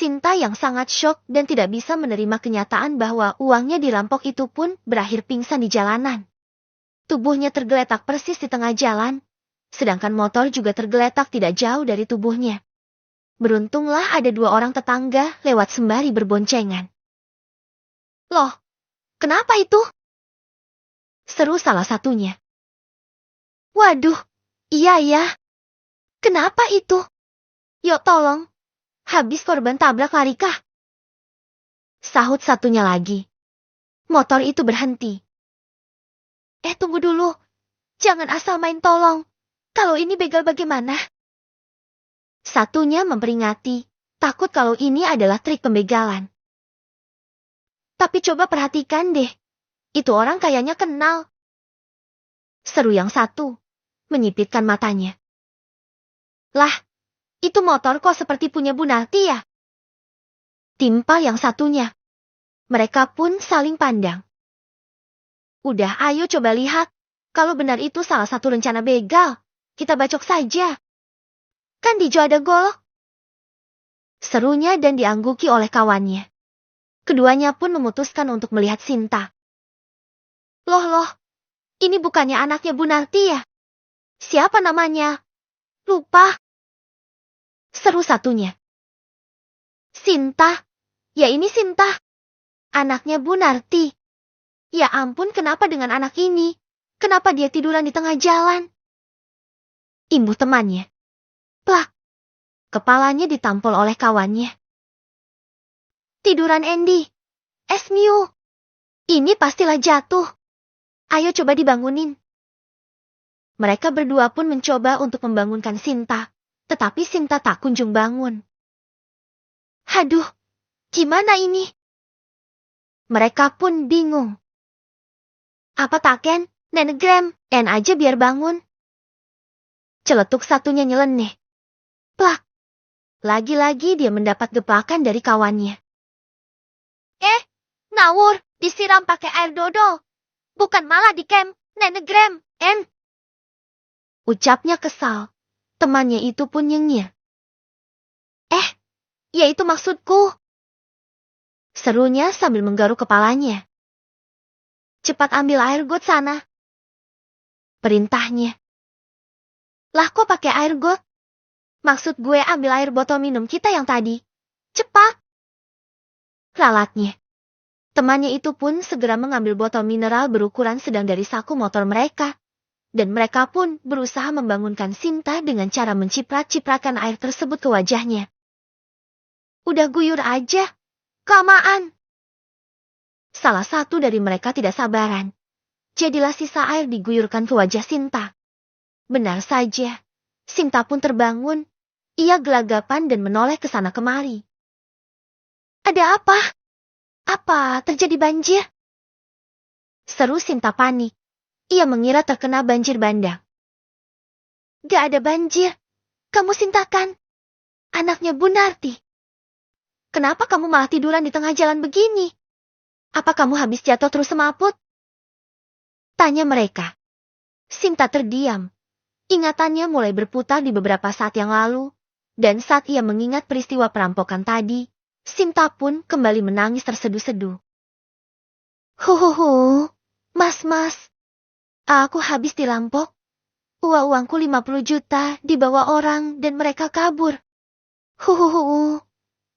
Sinta yang sangat syok dan tidak bisa menerima kenyataan bahwa uangnya dirampok itu pun berakhir pingsan di jalanan. Tubuhnya tergeletak persis di tengah jalan, sedangkan motor juga tergeletak tidak jauh dari tubuhnya. Beruntunglah ada dua orang tetangga lewat sembari berboncengan. "Loh, kenapa itu?" seru salah satunya. "Waduh, iya ya. Kenapa itu? Yuk tolong, habis korban tabrak lari kah?" sahut satunya lagi. Motor itu berhenti. Tunggu dulu. Jangan asal main tolong. Kalau ini begal bagaimana?" Satunya memperingati, takut kalau ini adalah trik pembegalan. "Tapi coba perhatikan deh. Itu orang kayaknya kenal," seru yang satu, menyipitkan matanya. "Lah, itu motor kok seperti punya Bu Narti ya?" timpal yang satunya. Mereka pun saling pandang. "Udah, ayo coba lihat. Kalau benar itu salah satu rencana begal, kita bacok saja. Kan di Jo ada golok." Serunya dan diangguki oleh kawannya. Keduanya pun memutuskan untuk melihat Sinta. Loh, ini bukannya anaknya Bu Narti ya? Siapa namanya? Lupa." Seru satunya. "Sinta. Ya ini Sinta. Anaknya Bu Narti. Ya ampun, kenapa dengan anak ini? Kenapa dia tiduran di tengah jalan?" imbuh temannya. Plak. Kepalanya ditampol oleh kawannya. "Tiduran Andy. Esmiu. Ini pastilah jatuh. Ayo coba dibangunin." Mereka berdua pun mencoba untuk membangunkan Sinta, tetapi Sinta tak kunjung bangun. "Haduh, gimana ini?" Mereka pun bingung. "Apa taken, Nenegram, aja biar bangun." Celetuk satunya nyeleneh. Plak. Lagi-lagi dia mendapat gebrakan dari kawannya. Ngawur, disiram pakai air dodol. Bukan malah dikem, Nenegram, ucapnya kesal. Temannya itu pun nyengir. Ya itu maksudku," serunya sambil menggaruk kepalanya. "Cepat ambil air got sana," perintahnya. "Lah kok pakai air got? Maksud gue ambil air botol minum kita yang tadi. Cepat!" Lalatnya. Temannya itu pun segera mengambil botol mineral berukuran sedang dari saku motor mereka. Dan mereka pun berusaha membangunkan Sinta dengan cara menciprat-ciprakan air tersebut ke wajahnya. "Udah guyur aja. Kelamaan." Salah satu dari mereka tidak sabaran. Jadilah sisa air diguyurkan ke wajah Sinta. Benar saja. Sinta pun terbangun. Ia gelagapan dan menoleh ke sana kemari. "Ada apa? Apa terjadi banjir?" seru Sinta panik. Ia mengira terkena banjir bandang. "Gak ada banjir. Kamu Sinta kan? Anaknya Bu Narti. Kenapa kamu malah tiduran di tengah jalan begini? Apa kamu habis jatuh terus semaput?" tanya mereka. Sinta terdiam. Ingatannya mulai berputar di beberapa saat yang lalu. Dan saat ia mengingat peristiwa perampokan tadi, Sinta pun kembali menangis terseduh-seduh. "Huhuhu, mas. Aku habis dirampok. Uangku 50 juta dibawa orang dan mereka kabur. Huhuhu,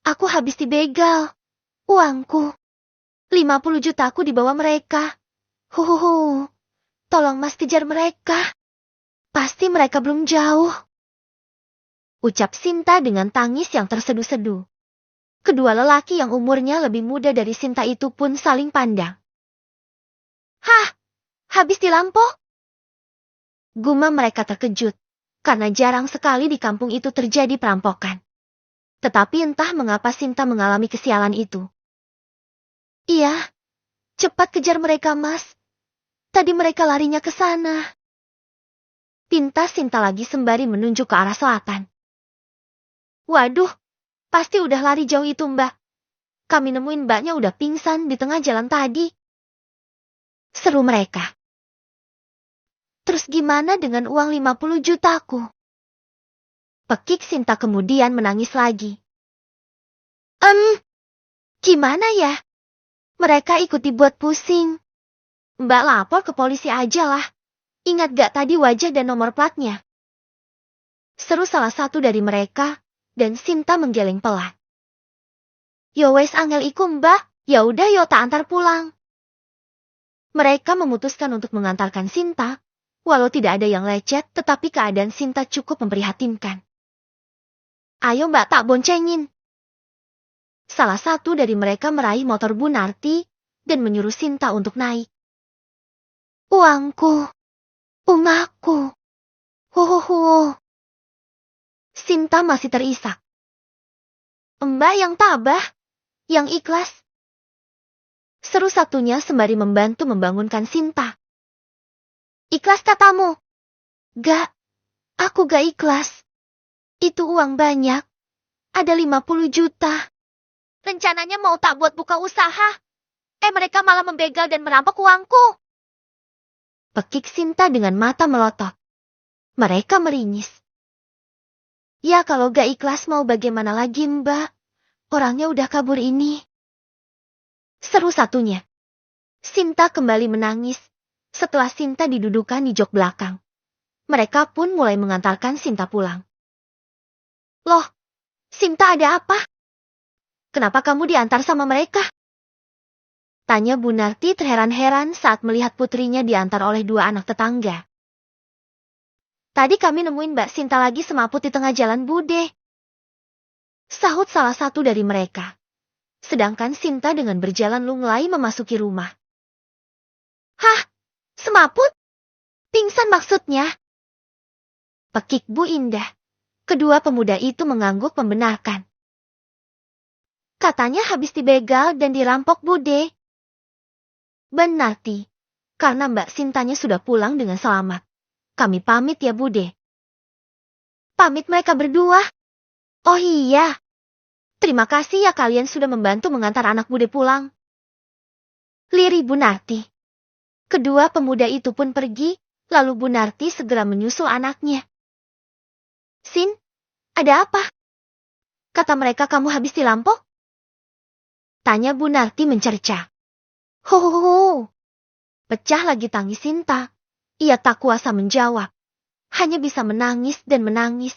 aku habis dibegal. Uangku 50 juta aku dibawa mereka. Huhuhu, tolong mas kejar mereka. Pasti mereka belum jauh," ucap Sinta dengan tangis yang terseduh-seduh. Kedua lelaki yang umurnya lebih muda dari Sinta itu pun saling pandang. "Hah, habis dirampok?" gumam mereka terkejut, karena jarang sekali di kampung itu terjadi perampokan. Tetapi entah mengapa Sinta mengalami kesialan itu. "Iya, cepat kejar mereka mas. Tadi mereka larinya ke sana," pintas Sinta lagi sembari menunjuk ke arah selatan. "Waduh, pasti udah lari jauh itu mbak. Kami nemuin mbaknya udah pingsan di tengah jalan tadi," seru mereka. "Terus gimana dengan uang 50 jutaku?" Pekik Sinta kemudian menangis lagi. Gimana ya? Mereka ikut dibuat pusing. Mbak lapor ke polisi aja lah. Ingat gak tadi wajah dan nomor platnya? Seru salah satu dari mereka, dan Sinta menggeleng pelan. Yo wes angel iku mbak, ya udah yo tak antar pulang. Mereka memutuskan untuk mengantarkan Sinta, walau tidak ada yang lecet, tetapi keadaan Sinta cukup memprihatinkan. Ayo mbak tak boncengin. Salah satu dari mereka meraih motor Bu Narti, dan menyuruh Sinta untuk naik. Uangku, umaku, hohoho. Sinta masih terisak. Mbak yang tabah, yang ikhlas. Seru satunya sembari membantu membangunkan Sinta. Ikhlas katamu? Gak, aku gak ikhlas. Itu uang banyak. Ada 50 juta. Rencananya mau tak buat buka usaha. Mereka malah membegal dan merampok uangku. Pekik Sinta dengan mata melotot. Mereka meringis. Ya kalau gak ikhlas mau bagaimana lagi mbak? Orangnya udah kabur ini. Seru satunya. Sinta kembali menangis. Setelah Sinta didudukan di jok belakang. Mereka pun mulai mengantarkan Sinta pulang. Loh, Sinta ada apa? Kenapa kamu diantar sama mereka? Tanya Bu Narti terheran-heran saat melihat putrinya diantar oleh dua anak tetangga. Tadi kami nemuin Mbak Sinta lagi semaput di tengah jalan Bude. Sahut salah satu dari mereka. Sedangkan Sinta dengan berjalan lunglai memasuki rumah. Hah? Semaput? Pingsan maksudnya? Pekik Bu Indah. Kedua pemuda itu mengangguk membenarkan. Katanya habis dibegal dan dirampok Bude. Benarti, karena Mbak Sintanya sudah pulang dengan selamat. Kami pamit ya Bude. Pamit mereka berdua? Oh iya. Terima kasih ya kalian sudah membantu mengantar anak Bude pulang. Lirih Bu Narti. Kedua pemuda itu pun pergi, lalu Bu Narti segera menyusul anaknya. Sin, ada apa? Kata mereka kamu habis dirampok? Tanya Bu Narti mencerca. Hohoho. Pecah lagi tangis Sinta. Ia tak kuasa menjawab. Hanya bisa menangis dan menangis.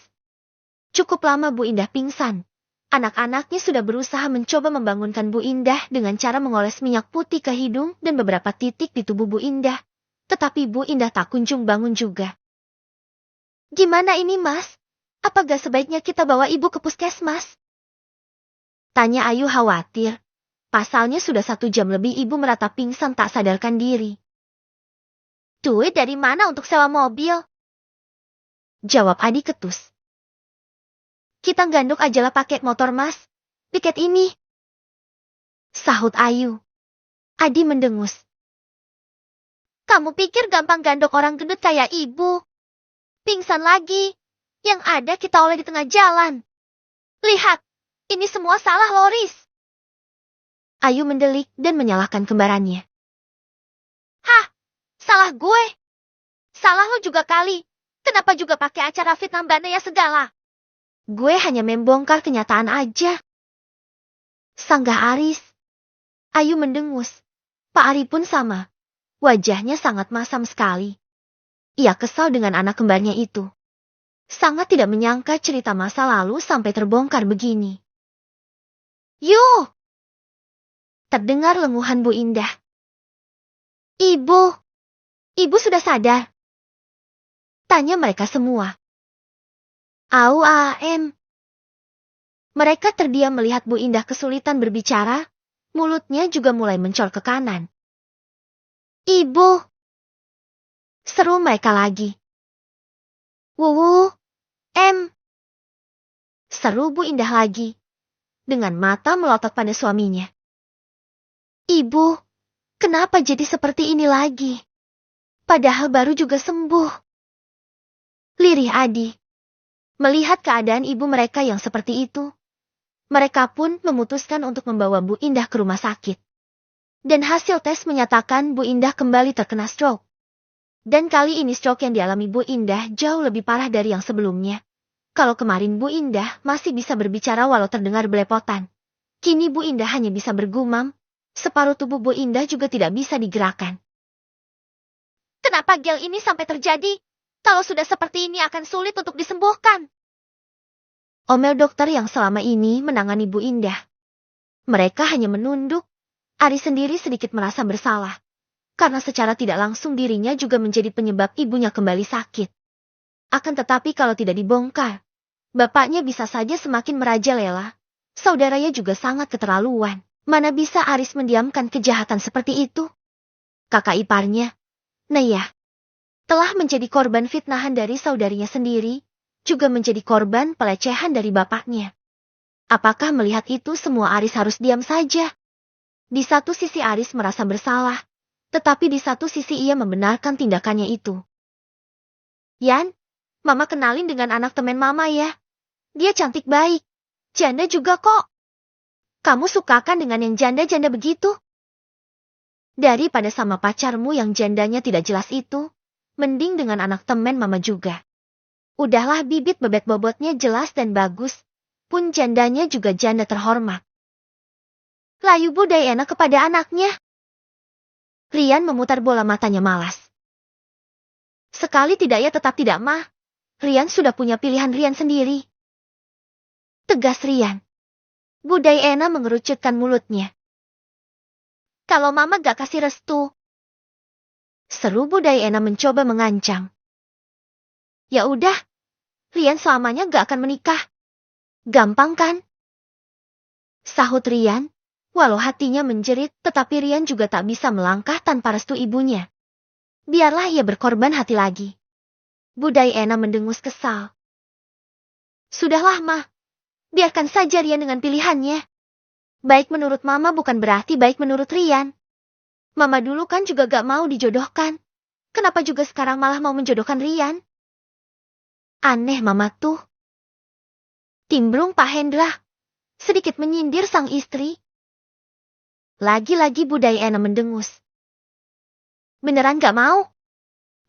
Cukup lama Bu Indah pingsan. Anak-anaknya sudah berusaha mencoba membangunkan Bu Indah dengan cara mengoles minyak putih ke hidung dan beberapa titik di tubuh Bu Indah. Tetapi Bu Indah tak kunjung bangun juga. Gimana ini mas? Apa gak sebaiknya kita bawa ibu ke puskesmas? Tanya Ayu khawatir. Pasalnya sudah 1 jam lebih ibu merata pingsan tak sadarkan diri. Duit dari mana untuk sewa mobil? Jawab Adi ketus. Kita gandok ajalah pakai motor mas. Piket ini. Sahut Ayu. Adi mendengus. Kamu pikir gampang gandok orang gendut kayak ibu? Pingsan lagi. Yang ada kita oleh di tengah jalan. Lihat. Ini semua salah Loris. Ayu mendelik dan menyalahkan kembarannya. Hah? Salah gue? Salah lo juga kali. Kenapa juga pakai acara fitnah Mbak Naya segala? Gue hanya membongkar kenyataan aja. Sanggah Aris. Ayu mendengus. Pak Ari pun sama. Wajahnya sangat masam sekali. Ia kesal dengan anak kembarnya itu. Sangat tidak menyangka cerita masa lalu sampai terbongkar begini. Yuh! Terdengar lenguhan Bu Indah. Ibu! Ibu sudah sadar? Tanya mereka semua. Au am. Mereka terdiam melihat Bu Indah kesulitan berbicara, mulutnya juga mulai mencor ke kanan. Ibu! Seru mereka lagi. Wuwu, seru Bu Indah lagi, dengan mata melotot pada suaminya. Ibu, kenapa jadi seperti ini lagi? Padahal baru juga sembuh. Lirih Adi. Melihat keadaan ibu mereka yang seperti itu, mereka pun memutuskan untuk membawa Bu Indah ke rumah sakit. Dan hasil tes menyatakan Bu Indah kembali terkena stroke. Dan kali ini stroke yang dialami Bu Indah jauh lebih parah dari yang sebelumnya. Kalau kemarin Bu Indah masih bisa berbicara walau terdengar belepotan. Kini Bu Indah hanya bisa bergumam, separuh tubuh Bu Indah juga tidak bisa digerakkan. Kenapa gel ini sampai terjadi? Kalau sudah seperti ini akan sulit untuk disembuhkan. Omel dokter yang selama ini menangani Bu Indah. Mereka hanya menunduk. Aris sendiri sedikit merasa bersalah. Karena secara tidak langsung dirinya juga menjadi penyebab ibunya kembali sakit. Akan tetapi kalau tidak dibongkar, bapaknya bisa saja semakin merajalela. Saudaranya juga sangat keterlaluan. Mana bisa Aris mendiamkan kejahatan seperti itu? Kakak iparnya, Naya, telah menjadi korban fitnahan dari saudarinya sendiri, juga menjadi korban pelecehan dari bapaknya. Apakah melihat itu semua Aris harus diam saja? Di satu sisi Aris merasa bersalah, tetapi di satu sisi ia membenarkan tindakannya itu. Yan, Mama kenalin dengan anak temen Mama ya. Dia cantik baik. Janda juga kok. Kamu sukakan dengan yang janda-janda begitu? Daripada sama pacarmu yang jandanya tidak jelas itu, mending dengan anak temen Mama juga. Udahlah bibit bebek bobotnya jelas dan bagus, pun jandanya juga janda terhormat. Layu Bu Diana kepada anaknya. Rian memutar bola matanya malas. Sekali tidak ya tetap tidak mah. Rian sudah punya pilihan Rian sendiri. Tegas Rian. Bu Diana mengerucutkan mulutnya. Kalau Mama gak kasih restu. Seru Bu Diana mencoba mengancam. Ya udah, Rian selamanya gak akan menikah. Gampang kan? Sahut Rian, walau hatinya menjerit tetapi Rian juga tak bisa melangkah tanpa restu ibunya. Biarlah ia berkorban hati lagi. Bu Diana mendengus kesal. Sudahlah Mah, biarkan saja Rian dengan pilihannya. Baik menurut Mama bukan berarti baik menurut Rian. Mama dulu kan juga gak mau dijodohkan. Kenapa juga sekarang malah mau menjodohkan Rian? Aneh Mama tuh. Timbrung Pak Hendra. Sedikit menyindir sang istri. Lagi-lagi Bu Diana mendengus. Beneran gak mau?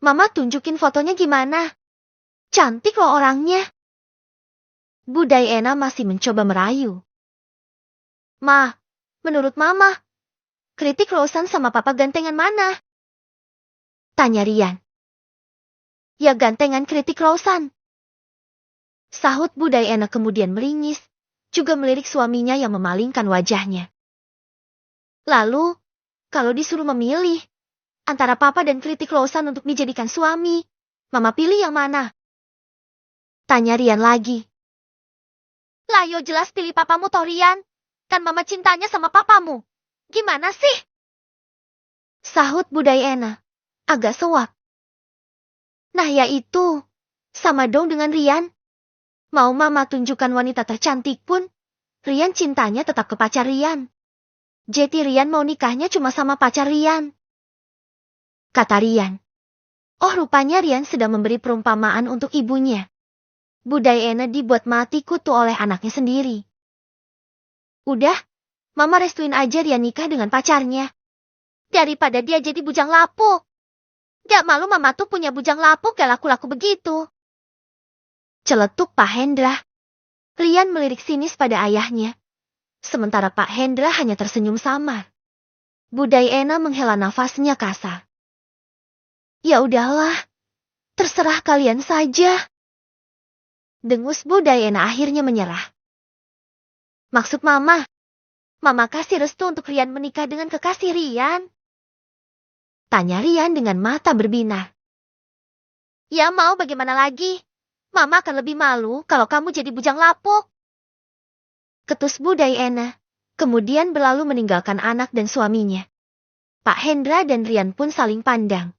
Mama tunjukin fotonya gimana? Cantik loh orangnya. Bu Diana masih mencoba merayu. Ma, menurut Mama, kritik Rosan sama Papa gantengan mana? Tanya Rian. Ya gantengan kritik Rosan. Sahut Bu Diana kemudian meringis, juga melirik suaminya yang memalingkan wajahnya. Lalu, kalau disuruh memilih, antara Papa dan kritik Rosan untuk dijadikan suami, Mama pilih yang mana? Tanya Rian lagi. Layo jelas pilih papamu toh Rian. Kan Mama cintanya sama papamu. Gimana sih? Sahut Bu Diana, agak sewak. Nah ya itu, sama dong dengan Rian. Mau Mama tunjukkan wanita tercantik pun, Rian cintanya tetap ke pacar Rian. Jadi Rian mau nikahnya cuma sama pacar Rian. Kata Rian. Oh rupanya Rian sedang memberi perumpamaan untuk ibunya. Bu Diana dibuat mati kutu oleh anaknya sendiri. Udah, Mama restuin aja Rian nikah dengan pacarnya. Daripada dia jadi bujang lapuk. Gak malu Mama tuh punya bujang lapuk gak laku-laku begitu. Celetuk Pak Hendra. Rian melirik sinis pada ayahnya. Sementara Pak Hendra hanya tersenyum samar. Bu Diana menghela nafasnya kasar. Ya udahlah, terserah kalian saja. Dengus Bu Diana akhirnya menyerah. Maksud Mama kasih restu untuk Rian menikah dengan kekasih Rian? Tanya Rian dengan mata berbinar. Ya mau bagaimana lagi? Mama akan lebih malu kalau kamu jadi bujang lapuk. Ketus Bu Diana, kemudian berlalu meninggalkan anak dan suaminya. Pak Hendra dan Rian pun saling pandang.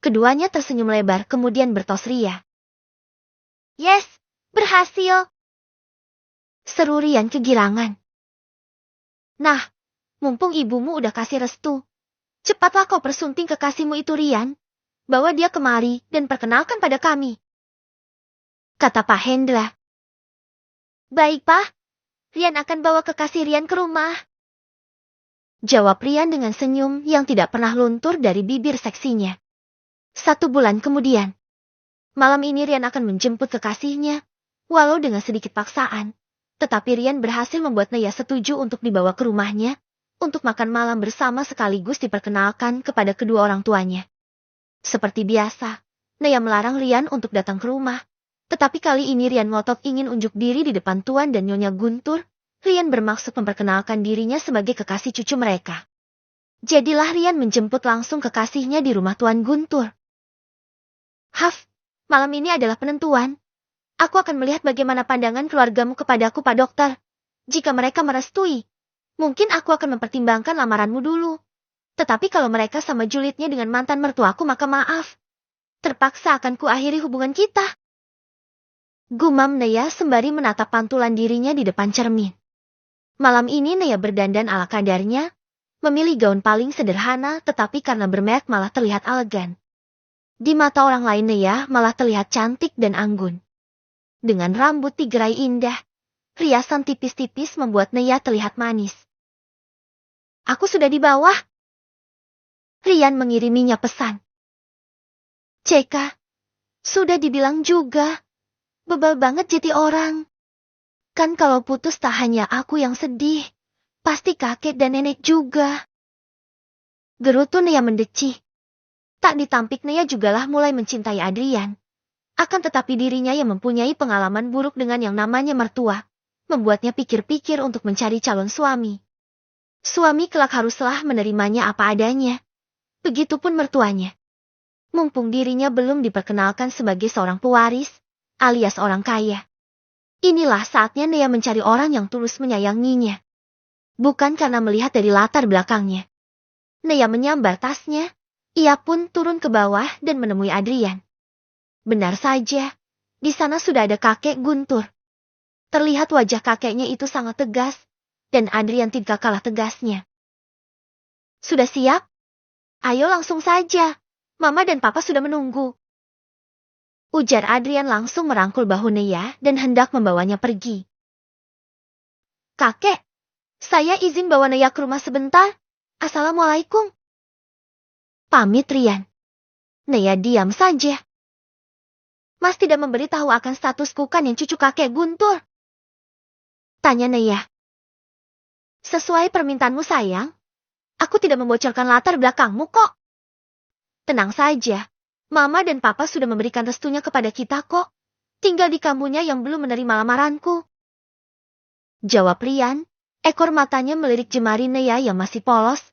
Keduanya tersenyum lebar kemudian bertos ria. Yes, berhasil. Seru Rian kegirangan. Nah, mumpung ibumu udah kasih restu. Cepatlah kau persunting kekasihmu itu Rian. Bawa dia kemari dan perkenalkan pada kami. Kata Pak Hendra. Baik Pak, Rian akan bawa kekasih Rian ke rumah. Jawab Rian dengan senyum yang tidak pernah luntur dari bibir seksinya. 1 bulan kemudian. Malam ini Rian akan menjemput kekasihnya, walau dengan sedikit paksaan. Tetapi Rian berhasil membuat Naya setuju untuk dibawa ke rumahnya, untuk makan malam bersama sekaligus diperkenalkan kepada kedua orang tuanya. Seperti biasa, Naya melarang Rian untuk datang ke rumah. Tetapi kali ini Rian ngotot ingin unjuk diri di depan Tuan dan Nyonya Guntur. Rian bermaksud memperkenalkan dirinya sebagai kekasih cucu mereka. Jadilah Rian menjemput langsung kekasihnya di rumah Tuan Guntur. Haf, malam ini adalah penentuan. Aku akan melihat bagaimana pandangan keluargamu kepadaku, Pak Dokter. Jika mereka merestui, mungkin aku akan mempertimbangkan lamaranmu dulu. Tetapi kalau mereka sama julidnya dengan mantan mertuaku, maka maaf. Terpaksa akan kuakhiri hubungan kita. Gumam Naya sembari menatap pantulan dirinya di depan cermin. Malam ini Naya berdandan ala kadarnya, memilih gaun paling sederhana tetapi karena bermerek malah terlihat elegan. Di mata orang lain Naya malah terlihat cantik dan anggun. Dengan rambut digerai indah, riasan tipis-tipis membuat Naya terlihat manis. Aku sudah di bawah. Rian mengiriminya pesan. Ceka, sudah dibilang juga. Bebal banget jadi orang. Kan kalau putus tak hanya aku yang sedih, pasti kakek dan nenek juga. Gerutu Naya mendecih. Tak ditampik Naya jugalah mulai mencintai Adrian. Akan tetapi dirinya yang mempunyai pengalaman buruk dengan yang namanya mertua, membuatnya pikir-pikir untuk mencari calon suami. Suami kelak haruslah menerimanya apa adanya. Begitupun mertuanya. Mumpung dirinya belum diperkenalkan sebagai seorang pewaris, alias orang kaya. Inilah saatnya Naya mencari orang yang tulus menyayanginya. Bukan karena melihat dari latar belakangnya. Naya menyambar tasnya, ia pun turun ke bawah dan menemui Adrian. Benar saja, di sana sudah ada kakek Guntur. Terlihat wajah kakeknya itu sangat tegas, dan Adrian tidak kalah tegasnya. Sudah siap? Ayo langsung saja, Mama dan Papa sudah menunggu. Ujar Adrian langsung merangkul bahu Naya dan hendak membawanya pergi. Kakek, saya izin bawa Naya ke rumah sebentar. Assalamualaikum. Pamit Rian. Naya diam saja. Mas tidak memberitahu akan statusku kan yang cucu kakek Guntur? Tanya Naya. Sesuai permintaanmu sayang, aku tidak membocorkan latar belakangmu kok. Tenang saja. Mama dan Papa sudah memberikan restunya kepada kita kok. Tinggal di kamunya yang belum menerima lamaranku. Jawab Rian, ekor matanya melirik jemari Naya yang masih polos,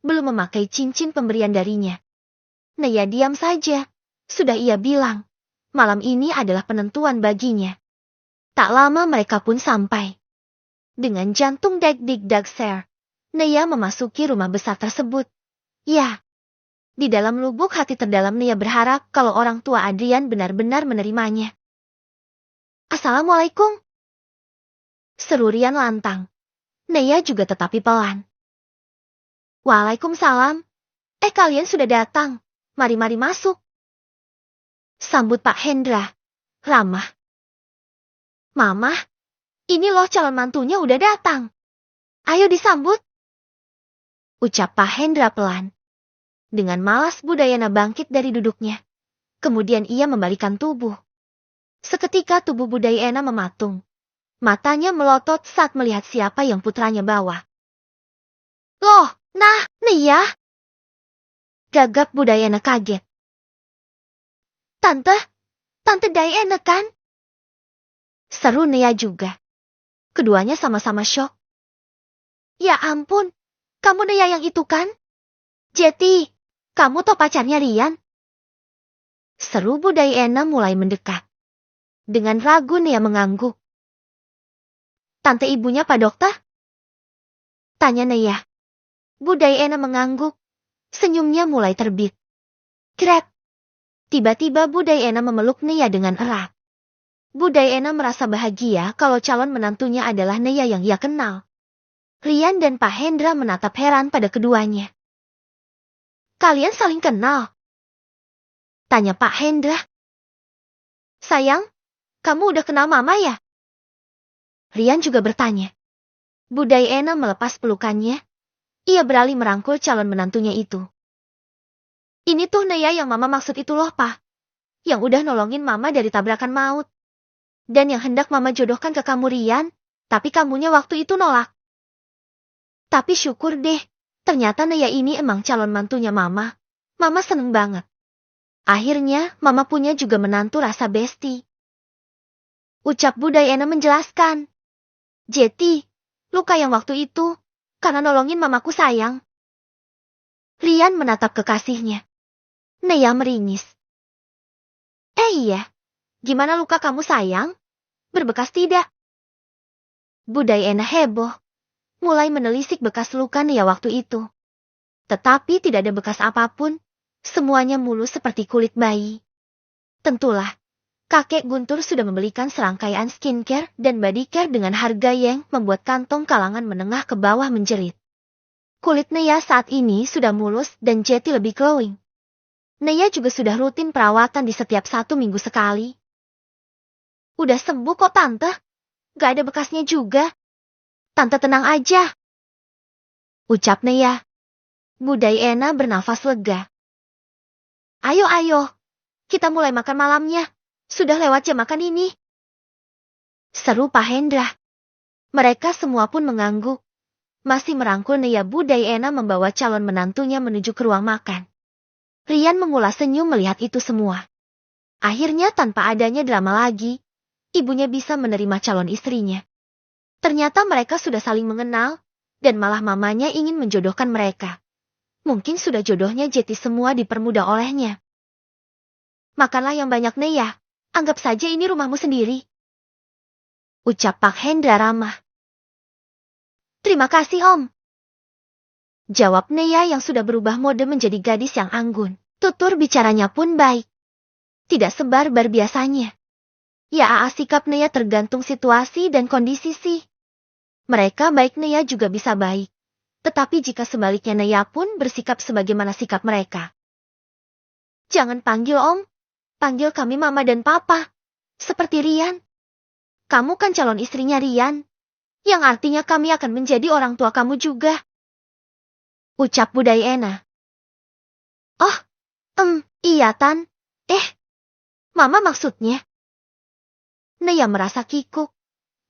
belum memakai cincin pemberian darinya. Naya diam saja. Sudah ia bilang, malam ini adalah penentuan baginya. Tak lama mereka pun sampai. Dengan jantung deg-dig ser, Naya memasuki rumah besar tersebut. Ya. Di dalam lubuk hati terdalam Naya berharap kalau orang tua Adrian benar-benar menerimanya. Assalamualaikum. Seru Rian lantang. Naya juga tetapi pelan. Waalaikumsalam. Kalian sudah datang. Mari-mari masuk. Sambut Pak Hendra. Ramah. Mama, ini loh calon mantunya udah datang. Ayo disambut. Ucap Pak Hendra pelan. Dengan malas Budayana bangkit dari duduknya. Kemudian ia membalikan tubuh. Seketika tubuh Budayana mematung. Matanya melotot saat melihat siapa yang putranya bawa. Loh, nah, Naya. Gagap Budayana kaget. Tante Diana kan? Seru Naya juga. Keduanya sama-sama syok. Ya ampun, kamu Naya yang itu kan? Jeti. Kamu toh pacarnya Rian? Seru Budayana mulai mendekat. Dengan ragu Naya mengangguk. Tante ibunya Pak Dokter? Tanya Naya. Budayana mengangguk. Senyumnya mulai terbit. Krek. Tiba-tiba Budayana memeluk Naya dengan erat. Budayana merasa bahagia kalau calon menantunya adalah Naya yang ia kenal. Rian dan Pak Hendra menatap heran pada keduanya. Kalian saling kenal? Tanya Pak Hendra. Sayang, kamu udah kenal Mama ya? Rian juga bertanya. Budayana melepas pelukannya. Ia beralih merangkul calon menantunya itu. Ini tuh Naya yang Mama maksud itu loh, Pak. Yang udah nolongin Mama dari tabrakan maut. Dan yang hendak Mama jodohkan ke kamu Rian, Tapi kamunya waktu itu nolak. Tapi syukur deh, ternyata Naya ini emang calon mantunya Mama. Mama seneng banget. Akhirnya, Mama punya juga menantu rasa besti. Ucap Bu Diana menjelaskan. Jetty, luka yang waktu itu, karena nolongin mamaku sayang. Rian menatap kekasihnya. Naya meringis. Iya, gimana luka kamu sayang? Berbekas tidak? Bu Diana heboh, mulai menelisik bekas luka Naya waktu itu. Tetapi tidak ada bekas apapun, semuanya mulus seperti kulit bayi. Tentulah, kakek Guntur sudah membelikan serangkaian skincare dan body care dengan harga yang membuat kantong kalangan menengah ke bawah menjerit. Kulit Naya saat ini sudah mulus dan Jetty lebih glowing. Naya juga sudah rutin perawatan di setiap 1 minggu sekali. Udah sembuh kok Tante, gak ada bekasnya juga. Tante tenang aja. Ucap Naya. Bu Diana bernafas lega. Ayo, kita mulai makan malamnya. Sudah lewat jam makan ini. Seru Pak Hendra. Mereka semua pun mengangguk. Masih merangkul Naya. Bu Diana membawa calon menantunya menuju ke ruang makan. Rian mengulas senyum melihat itu semua. Akhirnya tanpa adanya drama lagi, ibunya bisa menerima calon istrinya. Ternyata mereka sudah saling mengenal, dan malah mamanya ingin menjodohkan mereka. Mungkin sudah jodohnya Jetty semua dipermudah olehnya. Makanlah yang banyak Naya, anggap saja ini rumahmu sendiri. Ucap Pak Hendra ramah. Terima kasih Om. Jawab Naya yang sudah berubah mode menjadi gadis yang anggun. Tutur bicaranya pun baik. Tidak sebar-bar biasanya. Ya sikap Naya tergantung situasi dan kondisi sih. Mereka baik Naya juga bisa baik. Tetapi jika sebaliknya Naya pun bersikap sebagaimana sikap mereka. Jangan panggil Om. Panggil kami Mama dan Papa. Seperti Rian. Kamu kan calon istrinya Rian. Yang artinya kami akan menjadi orang tua kamu juga. Ucap Bu Diana. Oh, iya Tan. Mama maksudnya. Naya merasa kikuk.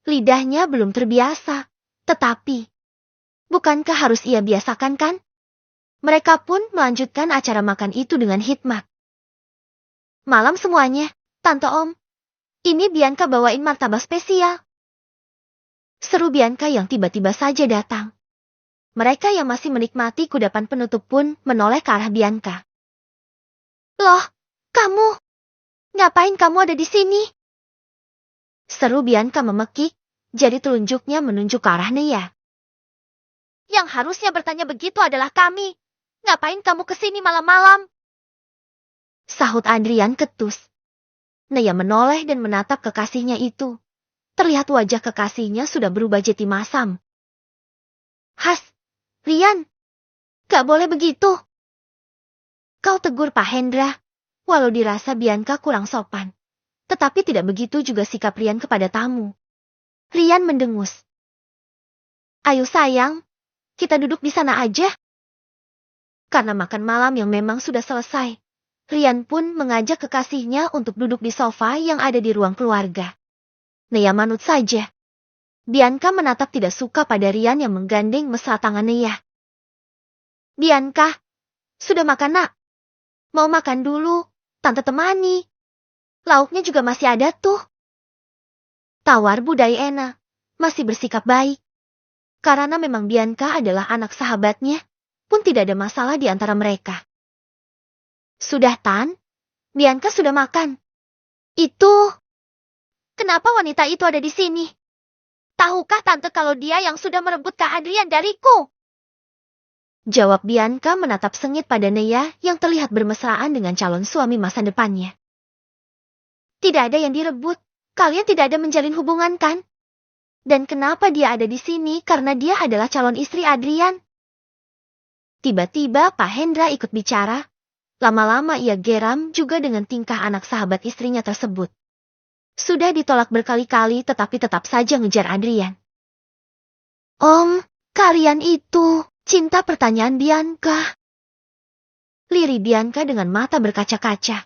Lidahnya belum terbiasa. Tetapi, bukankah harus ia biasakan kan? Mereka pun melanjutkan acara makan itu dengan hikmat. Malam semuanya, Tante Om. Ini Bianca bawain martabak spesial. Seru Bianca yang tiba-tiba saja datang. Mereka yang masih menikmati kudapan penutup pun menoleh ke arah Bianca. Loh, kamu? Ngapain kamu ada di sini? Seru Bianca memekik, jadi telunjuknya menunjuk ke arah Naya. Yang harusnya bertanya begitu adalah kami. Ngapain kamu kesini malam-malam? Sahut Adrian ketus. Naya menoleh dan menatap kekasihnya itu. Terlihat wajah kekasihnya sudah berubah jadi masam. Has, Rian, gak boleh begitu. Kau tegur Pak Hendra, walau dirasa Bianca kurang sopan. Tetapi tidak begitu juga sikap Rian kepada tamu. Rian mendengus. Ayo sayang, kita duduk di sana aja. Karena makan malam yang memang sudah selesai, Rian pun mengajak kekasihnya untuk duduk di sofa yang ada di ruang keluarga. Naya manut saja. Bianca menatap tidak suka pada Rian yang menggandeng mesra tangan Naya. Bianca, sudah makan nak? Mau makan dulu, Tante temani. Lauknya juga masih ada tuh. Tawar Bu Diana, masih bersikap baik. Karena memang Bianca adalah anak sahabatnya, pun tidak ada masalah di antara mereka. Sudah Tan? Bianca sudah makan. Itu. Kenapa wanita itu ada di sini? Tahukah Tante kalau dia yang sudah merebut Kak Adrian dariku? Jawab Bianca menatap sengit pada Naya yang terlihat bermesraan dengan calon suami masa depannya. Tidak ada yang direbut. Kalian tidak ada menjalin hubungan kan? Dan kenapa dia ada di sini karena dia adalah calon istri Adrian? Tiba-tiba Pak Hendra ikut bicara. Lama-lama ia geram juga dengan tingkah anak sahabat istrinya tersebut. Sudah ditolak berkali-kali tetapi tetap saja ngejar Adrian. Om, kalian itu cinta pertanyaan Bianca. Lirih Bianca dengan mata berkaca-kaca.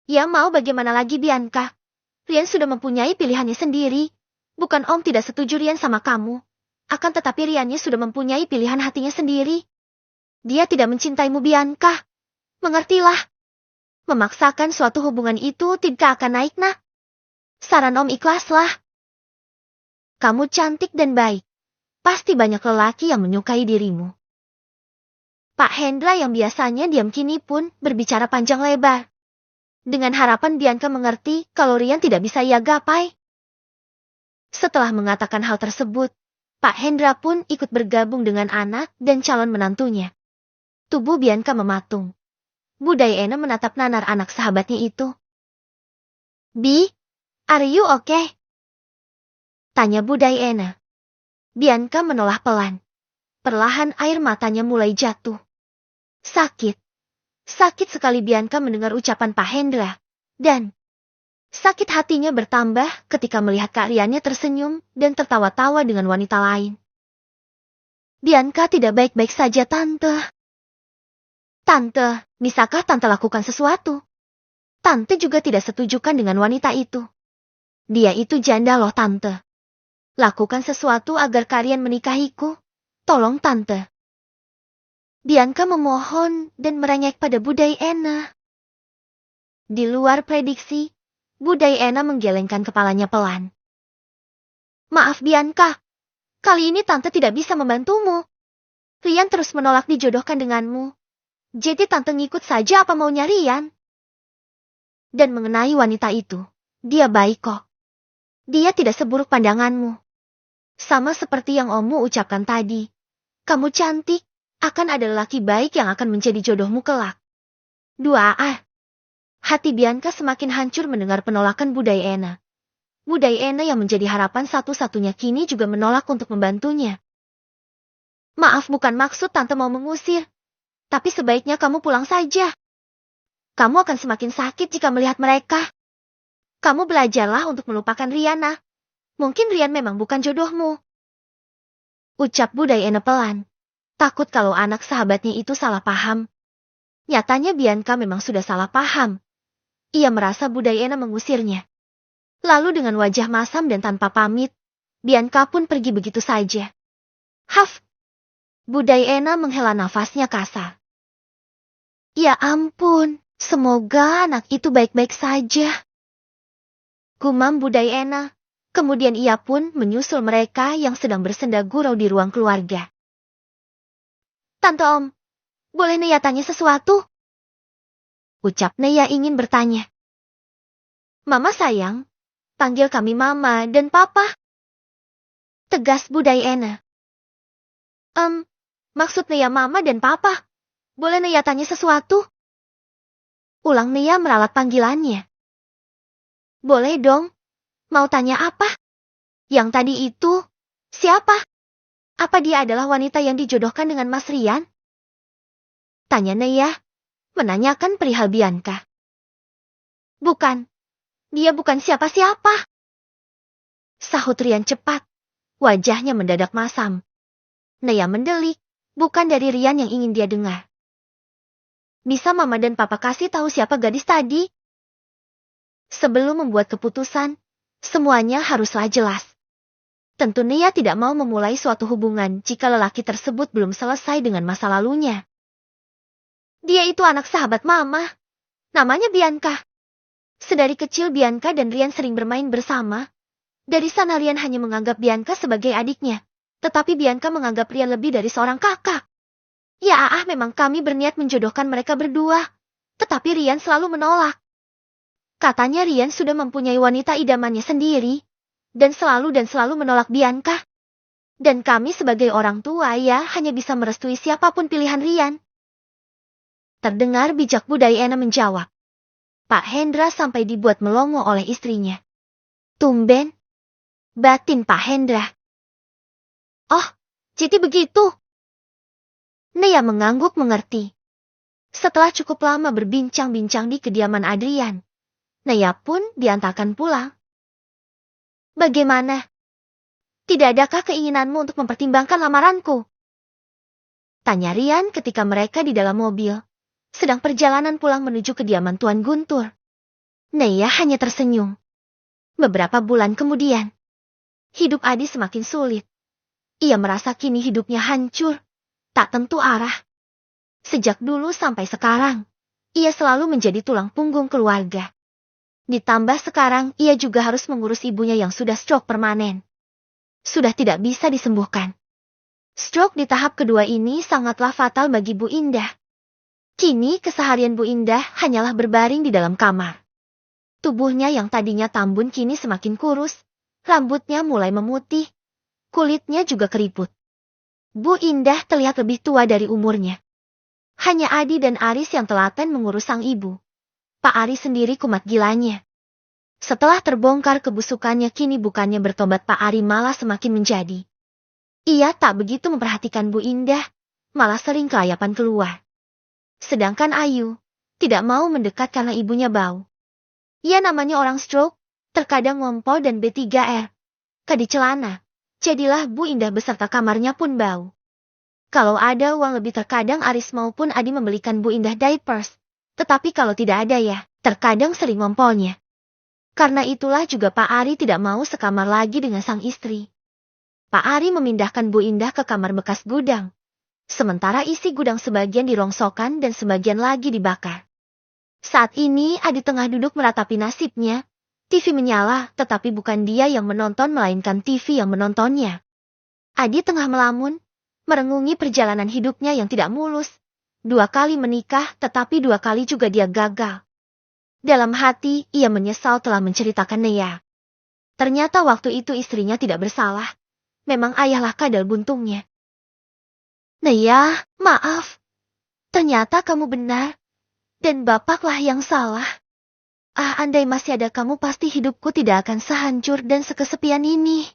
Ya mau bagaimana lagi Bianca? Rian sudah mempunyai pilihannya sendiri. Bukan Om tidak setuju Rian sama kamu. Akan tetapi Riannya sudah mempunyai pilihan hatinya sendiri. Dia tidak mencintaimu Bianca. Mengertilah. Memaksakan suatu hubungan itu tidak akan naik nak. Saran Om ikhlaslah. Kamu cantik dan baik. Pasti banyak lelaki yang menyukai dirimu. Pak Hendra yang biasanya diam kini pun berbicara panjang lebar. Dengan harapan Bianca mengerti kalau Rian tidak bisa ia gapai. Setelah mengatakan hal tersebut, Pak Hendra pun ikut bergabung dengan anak dan calon menantunya. Tubuh Bianca mematung. Bu Diana menatap nanar anak sahabatnya itu. Bi, are you okay? Tanya Bu Diana. Bianca menoleh pelan. Perlahan air matanya mulai jatuh. Sakit. Sakit sekali Bianca mendengar ucapan Pak Hendra. Dan sakit hatinya bertambah ketika melihat Kak Riannya tersenyum dan tertawa-tawa dengan wanita lain. Bianca tidak baik-baik saja Tante. Tante, bisakah Tante lakukan sesuatu? Tante juga tidak setujukan dengan wanita itu. Dia itu janda loh Tante. Lakukan sesuatu agar Kak Rian menikahiku. Tolong Tante. Bianca memohon dan merengek pada Bu Diana. Di luar prediksi, Bu Diana menggelengkan kepalanya pelan. Maaf Bianca, kali ini Tante tidak bisa membantumu. Rian terus menolak dijodohkan denganmu. Jadi Tante ngikut saja apa maunya Rian. Dan mengenai wanita itu, dia baik kok. Dia tidak seburuk pandanganmu. Sama seperti yang Ommu ucapkan tadi. Kamu cantik. Akan ada lelaki baik yang akan menjadi jodohmu kelak. 2A. Hati Bianca semakin hancur mendengar penolakan Bu Diana. Bu Diana yang menjadi harapan satu-satunya kini juga menolak untuk membantunya. Maaf bukan maksud Tante mau mengusir. Tapi sebaiknya kamu pulang saja. Kamu akan semakin sakit jika melihat mereka. Kamu belajarlah untuk melupakan Riana. Mungkin Rian memang bukan jodohmu. Ucap Bu Diana pelan. Takut kalau anak sahabatnya itu salah paham. Nyatanya Bianca memang sudah salah paham. Ia merasa Bu Diana mengusirnya. Lalu dengan wajah masam dan tanpa pamit, Bianca pun pergi begitu saja. Haf! Bu Diana menghela nafasnya kasar. Ya ampun, semoga anak itu baik-baik saja. Gumam Bu Diana. Kemudian ia pun menyusul mereka yang sedang bersenda gurau di ruang keluarga. Tante Om, boleh Neya tanya sesuatu? Ucap Neya ingin bertanya. Mama sayang, panggil kami Mama dan Papa. Tegas Bu Diana. Maksud Neya Mama dan Papa. Boleh Neya tanya sesuatu? Ulang Neya meralat panggilannya. Boleh dong. Mau tanya apa? Yang tadi itu, siapa? Apa dia adalah wanita yang dijodohkan dengan Mas Rian? Tanya Neya, menanyakan perihal Bianca. Bukan. Dia bukan siapa-siapa. Sahut Rian cepat. Wajahnya mendadak masam. Neya mendelik, bukan dari Rian yang ingin dia dengar. Bisa Mama dan Papa kasih tahu siapa gadis tadi? Sebelum membuat keputusan, semuanya haruslah jelas. Tentu Neya tidak mau memulai suatu hubungan jika lelaki tersebut belum selesai dengan masa lalunya. Dia itu anak sahabat Mama. Namanya Bianca. Sedari kecil Bianca dan Rian sering bermain bersama. Dari sana Rian hanya menganggap Bianca sebagai adiknya. Tetapi Bianca menganggap Rian lebih dari seorang kakak. Ya memang kami berniat menjodohkan mereka berdua. Tetapi Rian selalu menolak. Katanya Rian sudah mempunyai wanita idamannya sendiri. Dan selalu menolak Bianca. Dan kami sebagai orang tua ya hanya bisa merestui siapapun pilihan Rian. Terdengar bijak Bu Diana menjawab. Pak Hendra sampai dibuat melongo oleh istrinya. Tumben. Batin Pak Hendra. Oh, jadi begitu. Neya mengangguk mengerti. Setelah cukup lama berbincang-bincang di kediaman Adrian, Neya pun diantarkan pulang. Bagaimana? Tidak adakah keinginanmu untuk mempertimbangkan lamaranku? Tanya Rian ketika mereka di dalam mobil, sedang perjalanan pulang menuju kediaman Tuan Guntur. Neya hanya tersenyum. Beberapa bulan kemudian, Hidup Adi semakin sulit. Ia merasa kini hidupnya hancur, tak tentu arah. Sejak dulu sampai sekarang, ia selalu menjadi tulang punggung keluarga. Ditambah sekarang ia juga harus mengurus ibunya yang sudah stroke permanen. Sudah tidak bisa disembuhkan. Stroke di tahap kedua ini sangatlah fatal bagi Bu Indah. Kini keseharian Bu Indah hanyalah berbaring di dalam kamar. Tubuhnya yang tadinya tambun kini semakin kurus, rambutnya mulai memutih, kulitnya juga keriput. Bu Indah terlihat lebih tua dari umurnya. Hanya Adi dan Aris yang telaten mengurus sang ibu. Pak Aris sendiri kumat gilanya. Setelah terbongkar kebusukannya kini bukannya bertobat Pak Ari malah semakin menjadi. Ia tak begitu memperhatikan Bu Indah, malah sering kelayapan keluar. Sedangkan Ayu tidak mau mendekat karena ibunya bau. Ia namanya orang stroke, terkadang ngompol dan B3R. Kadi celana, jadilah Bu Indah beserta kamarnya pun bau. Kalau ada uang lebih terkadang Aris maupun Adi membelikan Bu Indah diapers. Tetapi kalau tidak ada ya, terkadang sering ngompolnya. Karena itulah juga Pak Ari tidak mau sekamar lagi dengan sang istri. Pak Ari memindahkan Bu Indah ke kamar bekas gudang. Sementara isi gudang sebagian dirongsokkan dan sebagian lagi dibakar. Saat ini Adi tengah duduk meratapi nasibnya. TV menyala, tetapi bukan dia yang menonton melainkan TV yang menontonnya. Adi tengah melamun, merenungi perjalanan hidupnya yang tidak mulus. 2 kali menikah, tetapi 2 kali juga dia gagal. Dalam hati, ia menyesal telah menceritakan Nea. Ternyata waktu itu istrinya tidak bersalah. Memang ayahlah kadal buntungnya. Nea, maaf. Ternyata kamu benar. Dan bapaklah yang salah. Andai masih ada kamu pasti hidupku tidak akan sehancur dan sekesepian ini.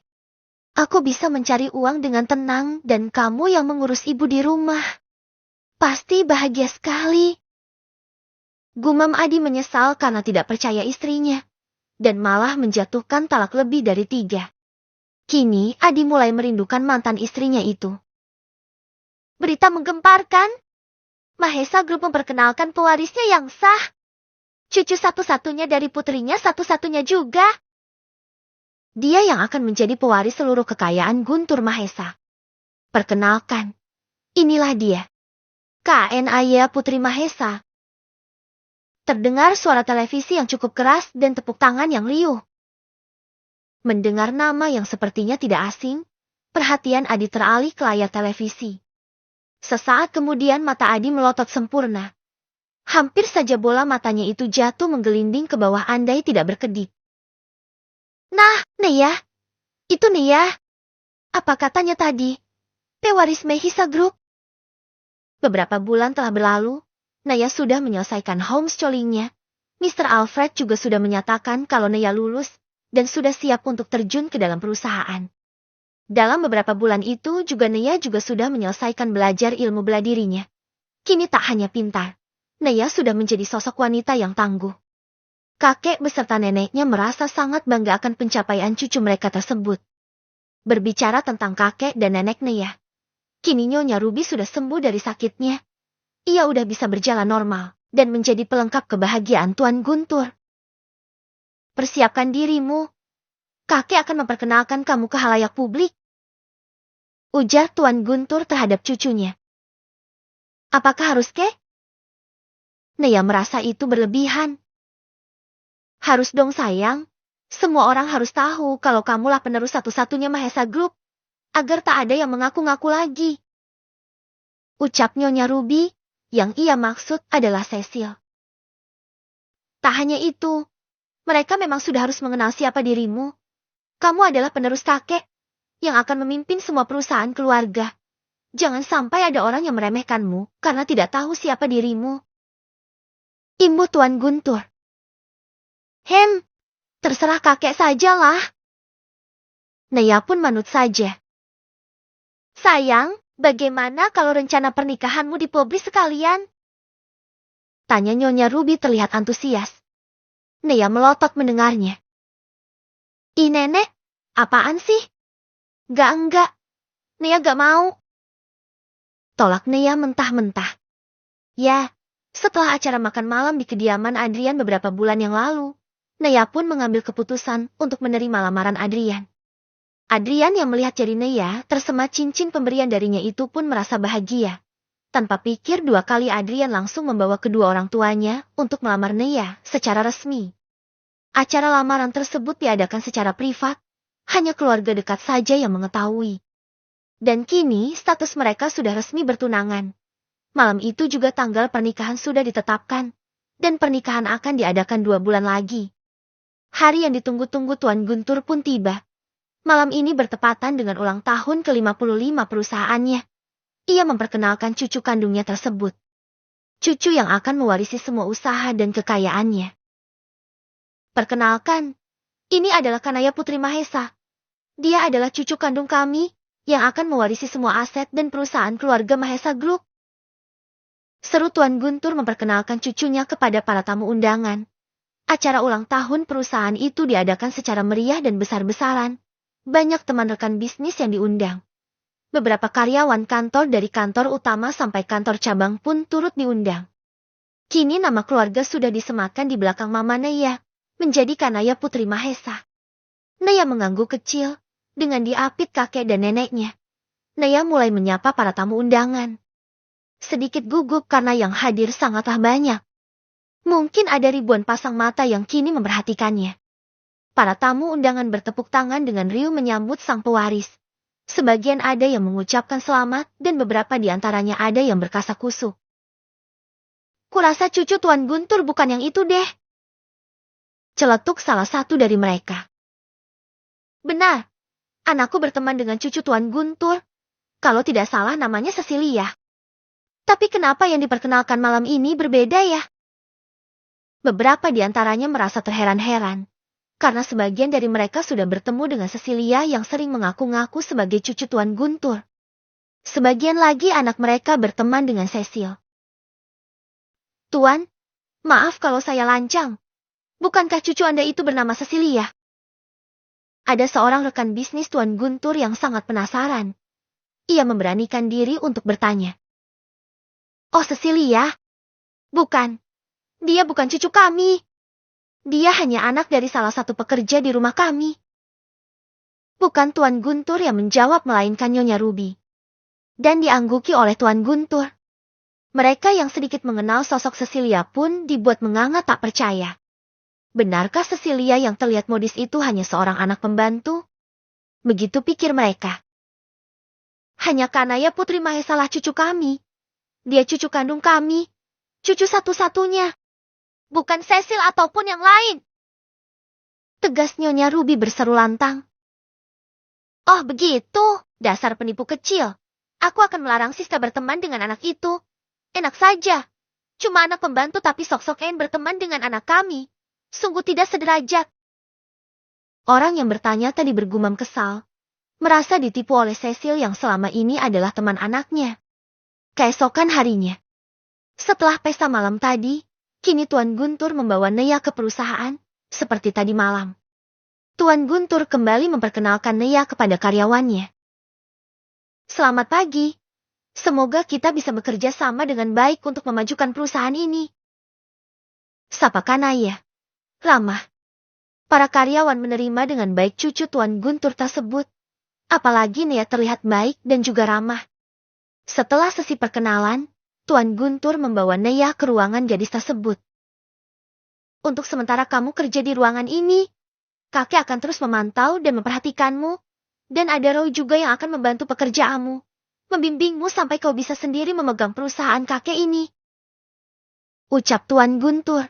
Aku bisa mencari uang dengan tenang dan kamu yang mengurus ibu di rumah. Pasti bahagia sekali. Gumam Adi menyesal karena tidak percaya istrinya. Dan malah menjatuhkan talak lebih dari 3. Kini Adi mulai merindukan mantan istrinya itu. Berita menggemparkan. Mahesa Group memperkenalkan pewarisnya yang sah. Cucu satu-satunya dari putrinya satu-satunya juga. Dia yang akan menjadi pewaris seluruh kekayaan Guntur Mahesa. Perkenalkan, inilah dia. KN Aya Putri Mahesa. Terdengar suara televisi yang cukup keras dan tepuk tangan yang riuh. Mendengar nama yang sepertinya tidak asing, perhatian Adi teralih ke layar televisi. Sesaat kemudian mata Adi melotot sempurna. Hampir saja bola matanya itu jatuh menggelinding ke bawah andai tidak berkedip. Nah, Nea. Itu Nea. Apa katanya tadi? Pewaris Mahesa Group. Beberapa bulan telah berlalu, Nea sudah menyelesaikan homeschoolingnya. Mr. Alfred juga sudah menyatakan kalau Nea lulus dan sudah siap untuk terjun ke dalam perusahaan. Dalam beberapa bulan itu juga Nea juga sudah menyelesaikan belajar ilmu bela dirinya. Kini tak hanya pintar, Nea sudah menjadi sosok wanita yang tangguh. Kakek beserta neneknya merasa sangat bangga akan pencapaian cucu mereka tersebut. Berbicara tentang kakek dan nenek Nea, kini Nyonya Ruby sudah sembuh dari sakitnya. Ia udah bisa berjalan normal dan menjadi pelengkap kebahagiaan Tuan Guntur. Persiapkan dirimu. Kakek akan memperkenalkan kamu ke halayak publik. Ujar Tuan Guntur terhadap cucunya. Apakah harus kek? Nea merasa itu berlebihan. Harus dong sayang. Semua orang harus tahu kalau kamulah penerus satu-satunya Mahesa Group. Agar tak ada yang mengaku-ngaku lagi. Ucap Nyonya Ruby, yang ia maksud adalah Cecil. Tak hanya itu. Mereka memang sudah harus mengenal siapa dirimu. Kamu adalah penerus kakek yang akan memimpin semua perusahaan keluarga. Jangan sampai ada orang yang meremehkanmu karena tidak tahu siapa dirimu. Imbu Tuan Guntur. Terserah kakek sajalah. Nea pun manut saja. Sayang, bagaimana kalau rencana pernikahanmu dipublis sekalian? Tanya Nyonya Ruby terlihat antusias. Nea melotot mendengarnya. Ih nenek, apaan sih? Enggak. Nea gak mau. Tolak Nea mentah-mentah. Ya, setelah acara makan malam di kediaman Adrian beberapa bulan yang lalu, Nea pun mengambil keputusan untuk menerima lamaran Adrian. Adrian yang melihat jari Neya tersemat cincin pemberian darinya itu pun merasa bahagia. Tanpa pikir dua kali Adrian langsung membawa kedua orang tuanya untuk melamar Neya secara resmi. Acara lamaran tersebut diadakan secara privat, hanya keluarga dekat saja yang mengetahui. Dan kini status mereka sudah resmi bertunangan. Malam itu juga tanggal pernikahan sudah ditetapkan, dan pernikahan akan diadakan 2 bulan lagi. Hari yang ditunggu-tunggu Tuan Guntur pun tiba. Malam ini bertepatan dengan ulang tahun ke-55 perusahaannya. Ia memperkenalkan cucu kandungnya tersebut. Cucu yang akan mewarisi semua usaha dan kekayaannya. Perkenalkan, ini adalah Kanaya Putri Mahesa. Dia adalah cucu kandung kami, yang akan mewarisi semua aset dan perusahaan keluarga Mahesa Group. Seru Tuan Guntur memperkenalkan cucunya kepada para tamu undangan. Acara ulang tahun perusahaan itu diadakan secara meriah dan besar-besaran. Banyak teman rekan bisnis yang diundang. Beberapa karyawan kantor dari kantor utama sampai kantor cabang pun turut diundang. Kini nama keluarga sudah disematkan di belakang Mama Neya, menjadi Kanaya Putri Mahesa. Neya mengangguk kecil, dengan diapit kakek dan neneknya. Neya mulai menyapa para tamu undangan. Sedikit gugup karena yang hadir sangatlah banyak. Mungkin ada ribuan pasang mata yang kini memperhatikannya. Para tamu undangan bertepuk tangan dengan riuh menyambut sang pewaris. Sebagian ada yang mengucapkan selamat dan beberapa di antaranya ada yang berkasak-kusuk. Kurasa cucu Tuan Guntur bukan yang itu deh. Celetuk salah satu dari mereka. Benar, anakku berteman dengan cucu Tuan Guntur. Kalau tidak salah namanya Cecilia. Tapi kenapa yang diperkenalkan malam ini berbeda ya? Beberapa di antaranya merasa terheran-heran. Karena sebagian dari mereka sudah bertemu dengan Cecilia yang sering mengaku-ngaku sebagai cucu Tuan Guntur. Sebagian lagi anak mereka berteman dengan Cecil. Tuan, maaf kalau saya lancang. Bukankah cucu Anda itu bernama Cecilia? Ada seorang rekan bisnis Tuan Guntur yang sangat penasaran. Ia memberanikan diri untuk bertanya. Oh Cecilia? Bukan. Dia bukan cucu kami. Dia hanya anak dari salah satu pekerja di rumah kami. Bukan Tuan Guntur yang menjawab melainkan Nyonya Ruby. Dan diangguki oleh Tuan Guntur. Mereka yang sedikit mengenal sosok Cecilia pun dibuat menganga tak percaya. Benarkah Cecilia yang terlihat modis itu hanya seorang anak pembantu? Begitu pikir mereka. Hanya Kanaya Putri Mahesa lah cucu kami. Dia cucu kandung kami. Cucu satu-satunya. Bukan Cecil ataupun yang lain. Tegas Nyonya Ruby berseru lantang. Oh begitu, dasar penipu kecil. Aku akan melarang Siska berteman dengan anak itu. Enak saja. Cuma anak pembantu tapi sok-sok ingin berteman dengan anak kami. Sungguh tidak sederajat. Orang yang bertanya tadi bergumam kesal. Merasa ditipu oleh Cecil yang selama ini adalah teman anaknya. Keesokan harinya. Setelah pesta malam tadi, kini Tuan Guntur membawa Neya ke perusahaan, seperti tadi malam. Tuan Guntur kembali memperkenalkan Neya kepada karyawannya. Selamat pagi. Semoga kita bisa bekerja sama dengan baik untuk memajukan perusahaan ini. Sapa Kanaya. Ramah. Para karyawan menerima dengan baik cucu Tuan Guntur tersebut. Apalagi Neya terlihat baik dan juga ramah. Setelah sesi perkenalan, Tuan Guntur membawa Neya ke ruangan gadis tersebut. Untuk sementara kamu kerja di ruangan ini, kakek akan terus memantau dan memperhatikanmu, dan ada Roy juga yang akan membantu pekerjaanmu, membimbingmu sampai kau bisa sendiri memegang perusahaan kakek ini. Ucap Tuan Guntur.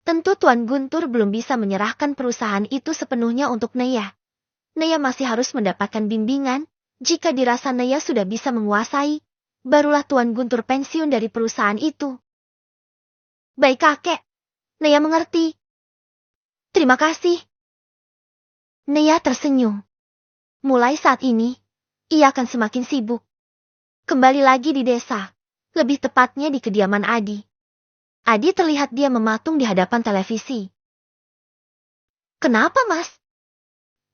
Tentu Tuan Guntur belum bisa menyerahkan perusahaan itu sepenuhnya untuk Neya. Neya masih harus mendapatkan bimbingan, jika dirasa Neya sudah bisa menguasai. Barulah Tuan Guntur pensiun dari perusahaan itu. Baik kakek, Neya mengerti. Terima kasih. Neya tersenyum. Mulai saat ini, ia akan semakin sibuk. Kembali lagi di desa, lebih tepatnya di kediaman Adi. Adi terlihat dia mematung di hadapan televisi. Kenapa mas?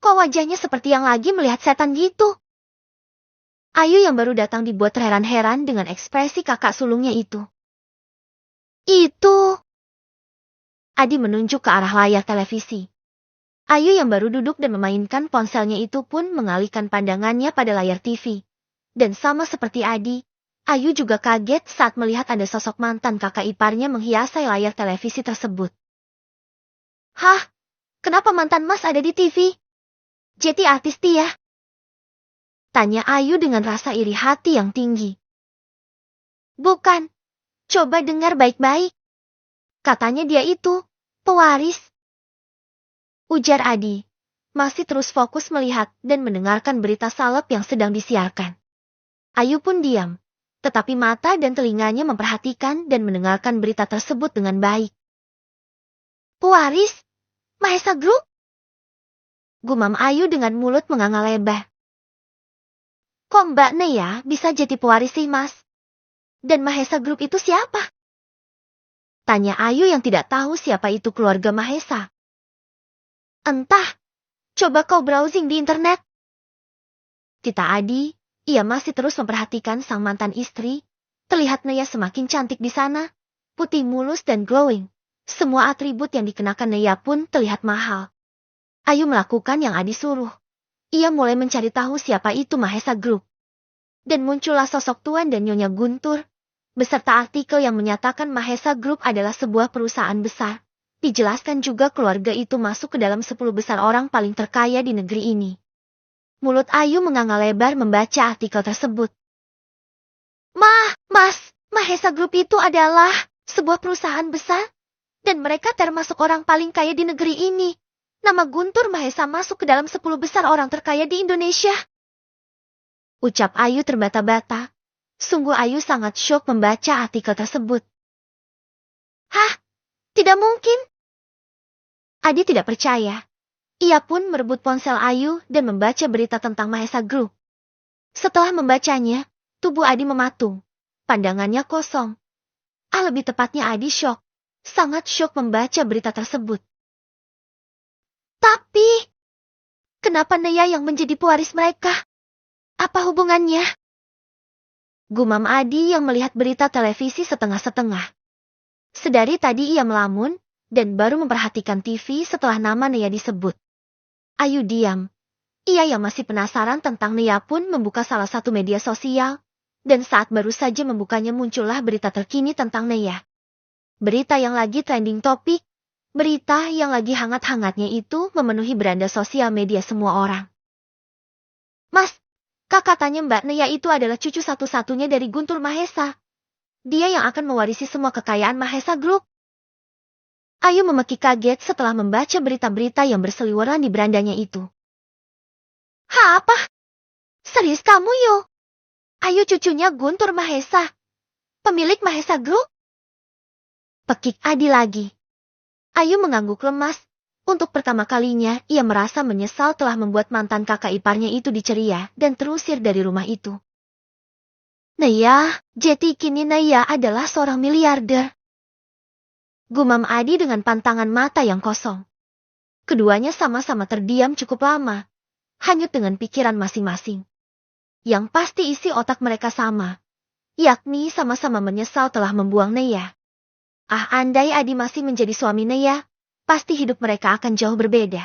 Kok wajahnya seperti yang lagi melihat setan gitu? Ayu yang baru datang dibuat terheran-heran dengan ekspresi kakak sulungnya itu. Itu. Adi menunjuk ke arah layar televisi. Ayu yang baru duduk dan memainkan ponselnya itu pun mengalihkan pandangannya pada layar TV. Dan sama seperti Adi, Ayu juga kaget saat melihat ada sosok mantan kakak iparnya menghiasi layar televisi tersebut. Hah? Kenapa mantan Mas ada di TV? Jadi artis dia? Tanya Ayu dengan rasa iri hati yang tinggi. Bukan. Coba dengar baik-baik. Katanya dia itu pewaris. Ujar Adi, masih terus fokus melihat dan mendengarkan berita salep yang sedang disiarkan. Ayu pun diam, tetapi mata dan telinganya memperhatikan dan mendengarkan berita tersebut dengan baik. Pewaris? Mahesa Group? Gumam Ayu dengan mulut menganga lebar. Kok Mbak Nea bisa jadi pewaris sih, Mas? Dan Mahesa Group itu siapa? Tanya Ayu yang tidak tahu siapa itu keluarga Mahesa. Entah, coba kau browsing di internet. Kata Adi, ia masih terus memperhatikan sang mantan istri. Terlihat Nea semakin cantik di sana, putih mulus dan glowing. Semua atribut yang dikenakan Nea pun terlihat mahal. Ayu melakukan yang Adi suruh. Ia mulai mencari tahu siapa itu Mahesa Group. Dan muncullah sosok Tuan dan Nyonya Guntur, beserta artikel yang menyatakan Mahesa Group adalah sebuah perusahaan besar. Dijelaskan juga keluarga itu masuk ke dalam 10 besar orang paling terkaya di negeri ini. Mulut Ayu menganga lebar membaca artikel tersebut. Mas, Mahesa Group itu adalah sebuah perusahaan besar, dan mereka termasuk orang paling kaya di negeri ini. Nama Guntur Mahesa masuk ke dalam 10 besar orang terkaya di Indonesia. Ucap Ayu terbata-bata. Sungguh Ayu sangat syok membaca artikel tersebut. Hah? Tidak mungkin. Adi tidak percaya. Ia pun merebut ponsel Ayu dan membaca berita tentang Mahesa Group. Setelah membacanya, tubuh Adi mematung. Pandangannya kosong. Lebih tepatnya Adi syok. Sangat syok membaca berita tersebut. Tapi, kenapa Nea yang menjadi pewaris mereka? Apa hubungannya? Gumam Adi yang melihat berita televisi setengah-setengah. Sedari tadi ia melamun, dan baru memperhatikan TV setelah nama Nea disebut. Ayu diam. Ia yang masih penasaran tentang Nea pun membuka salah satu media sosial, dan saat baru saja membukanya muncullah berita terkini tentang Nea. Berita yang lagi trending topik, berita yang lagi hangat-hangatnya itu memenuhi beranda sosial media semua orang. Mas, katanya Mbak Nea itu adalah cucu satu-satunya dari Guntur Mahesa. Dia yang akan mewarisi semua kekayaan Mahesa Group. Ayu memekik kaget setelah membaca berita-berita yang berseliweran di berandanya itu. Apa? Serius kamu, Yo? Ayu cucunya Guntur Mahesa, pemilik Mahesa Group? Pekik Adi lagi. Ayu mengangguk lemas. Untuk pertama kalinya, ia merasa menyesal telah membuat mantan kakak iparnya itu diceria dan terusir dari rumah itu. Nea, jadi kini Nea adalah seorang miliarder. Gumam Adi dengan pantangan mata yang kosong. Keduanya sama-sama terdiam cukup lama, hanyut dengan pikiran masing-masing. Yang pasti isi otak mereka sama, yakni sama-sama menyesal telah membuang Nea. Andai Adi masih menjadi suami Nea, pasti hidup mereka akan jauh berbeda.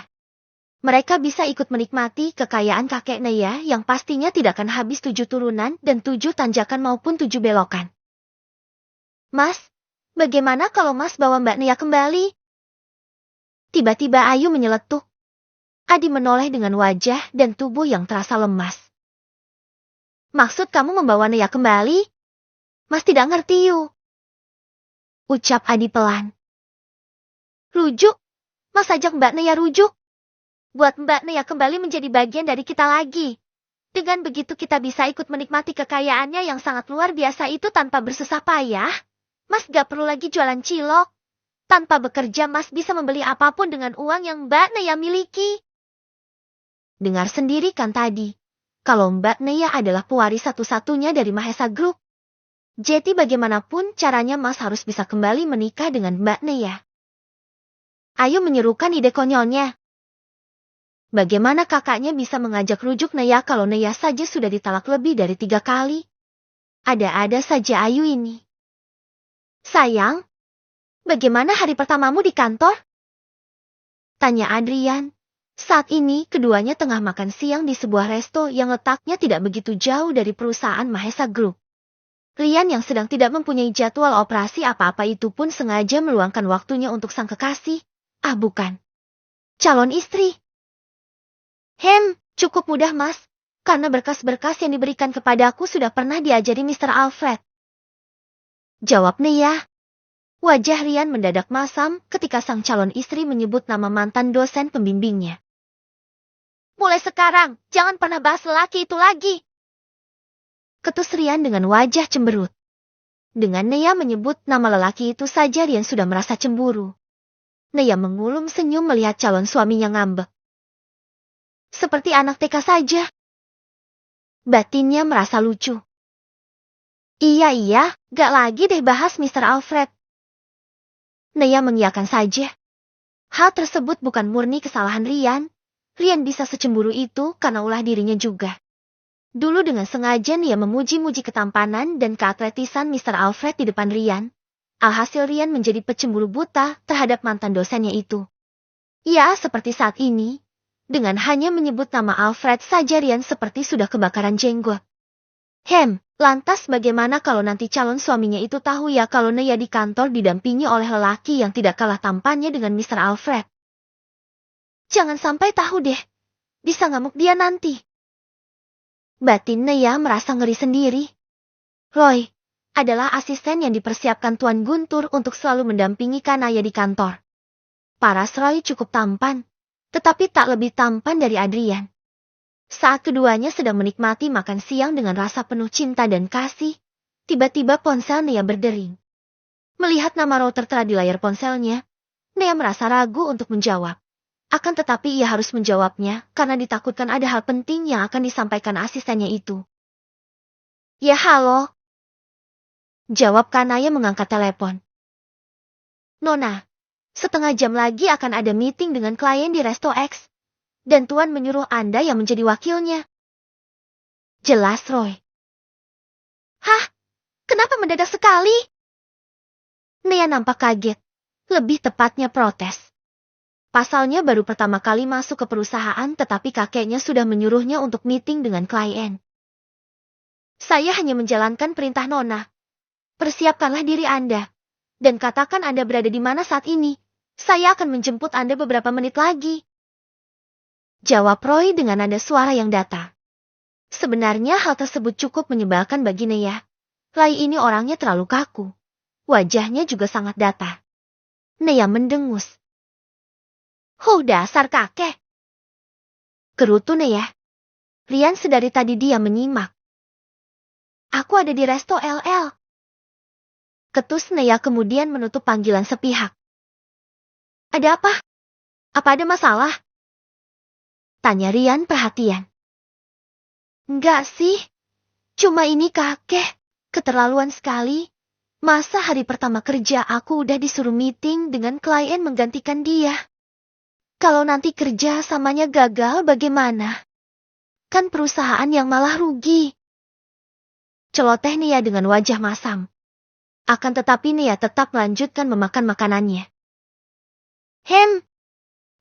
Mereka bisa ikut menikmati kekayaan kakek Nea yang pastinya tidak akan habis 7 turunan dan 7 tanjakan maupun 7 belokan. Mas, bagaimana kalau Mas bawa Mbak Nea kembali? Tiba-tiba Ayu menyeletuk. Adi menoleh dengan wajah dan tubuh yang terasa lemas. Maksud kamu membawa Nea kembali? Mas tidak ngerti, Yu. Ucap Adi pelan. Rujuk? Mas ajak Mbak Nea rujuk? Buat Mbak Nea kembali menjadi bagian dari kita lagi. Dengan begitu kita bisa ikut menikmati kekayaannya yang sangat luar biasa itu tanpa bersusah payah. Mas gak perlu lagi jualan cilok. Tanpa bekerja Mas bisa membeli apapun dengan uang yang Mbak Nea miliki. Dengar sendiri kan tadi, kalau Mbak Nea adalah pewaris satu-satunya dari Mahesa Group. Jadi bagaimanapun caranya Mas harus bisa kembali menikah dengan Mbak Nea. Ayu menyerukan ide konyolnya. Bagaimana kakaknya bisa mengajak rujuk Nea kalau Nea saja sudah ditalak lebih dari 3 kali? Ada-ada saja Ayu ini. Sayang, bagaimana hari pertamamu di kantor? Tanya Adrian, Saat ini, keduanya tengah makan siang di sebuah resto yang letaknya tidak begitu jauh dari perusahaan Mahesa Group. Rian yang sedang tidak mempunyai jadwal operasi apa-apa itu pun sengaja meluangkan waktunya untuk sang kekasih. Ah bukan. Calon istri. Cukup mudah mas. Karena berkas-berkas yang diberikan kepadaku sudah pernah diajari Mr. Alfred. Jawab Nea. Wajah Rian mendadak masam ketika sang calon istri menyebut nama mantan dosen pembimbingnya. Mulai sekarang, jangan pernah bahas lelaki itu lagi. Ketus Rian dengan wajah cemberut. Dengan Nea menyebut nama lelaki itu saja Rian sudah merasa cemburu. Nea mengulum senyum melihat calon suaminya ngambek. Seperti anak TK saja. Batinnya merasa lucu. Iya, gak lagi deh bahas Mr. Alfred. Nea mengiyakan saja. Hal tersebut bukan murni kesalahan Rian. Rian bisa secemburu itu karena ulah dirinya juga. Dulu dengan sengaja Nea memuji-muji ketampanan dan keatletisan Mr. Alfred di depan Rian. Alhasil Rian menjadi pecemburu buta terhadap mantan dosennya itu. Ya, seperti saat ini. Dengan hanya menyebut nama Alfred saja Rian seperti sudah kebakaran jenggot. Lantas bagaimana kalau nanti calon suaminya itu tahu ya kalau Nea di kantor didampingi oleh lelaki yang tidak kalah tampannya dengan Mr. Alfred? Jangan sampai tahu deh. Bisa ngamuk dia nanti. Batin Nea merasa ngeri sendiri. Roy adalah asisten yang dipersiapkan Tuan Guntur untuk selalu mendampingi Kanaya di kantor. Paras Roy cukup tampan. Tetapi tak lebih tampan dari Adrian. Saat keduanya sedang menikmati makan siang dengan rasa penuh cinta dan kasih, tiba-tiba ponsel Nea berdering. Melihat nama Roy tertera di layar ponselnya, Nea merasa ragu untuk menjawab. Akan tetapi ia harus menjawabnya karena ditakutkan ada hal penting yang akan disampaikan asistennya itu. Ya halo. Jawab Kanaya mengangkat telepon. Nona. Setengah jam lagi akan ada meeting dengan klien di Resto X. Dan Tuan menyuruh Anda yang menjadi wakilnya. Jelas Roy. Hah? Kenapa mendadak sekali? Nea nampak kaget. Lebih tepatnya protes. Pasalnya baru pertama kali masuk ke perusahaan tetapi kakeknya sudah menyuruhnya untuk meeting dengan klien. Saya hanya menjalankan perintah Nona. Persiapkanlah diri Anda. Dan katakan Anda berada di mana saat ini. Saya akan menjemput Anda beberapa menit lagi. Jawab Roy dengan nada suara yang datar. Sebenarnya hal tersebut cukup menyebalkan bagi Nea. Rai ini orangnya terlalu kaku. Wajahnya juga sangat datar. Nea mendengus. Dasar kakek. Gerutu Nea. Rian sedari tadi dia menyimak. Aku ada di Resto LL. Ketus Nea kemudian menutup panggilan sepihak. Ada apa? Apa ada masalah? Tanya Rian perhatian. Enggak sih. Cuma ini kakek. Keterlaluan sekali. Masa hari pertama kerja aku udah disuruh meeting dengan klien menggantikan dia. Kalau nanti kerja samanya gagal bagaimana? Kan perusahaan yang malah rugi. Celoteh Nia dengan wajah masam. Akan tetapi Nia tetap melanjutkan memakan makanannya.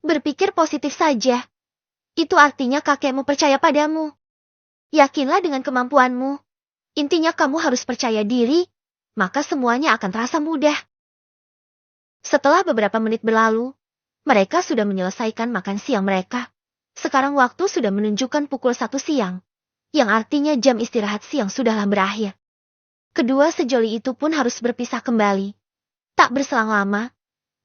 Berpikir positif saja. Itu artinya kakekmu percaya padamu. Yakinlah dengan kemampuanmu. Intinya kamu harus percaya diri, maka semuanya akan terasa mudah. Setelah beberapa menit berlalu, mereka sudah menyelesaikan makan siang mereka. Sekarang waktu sudah menunjukkan pukul 1 siang, yang artinya jam istirahat siang sudahlah berakhir. Kedua sejoli itu pun harus berpisah kembali. Tak berselang lama,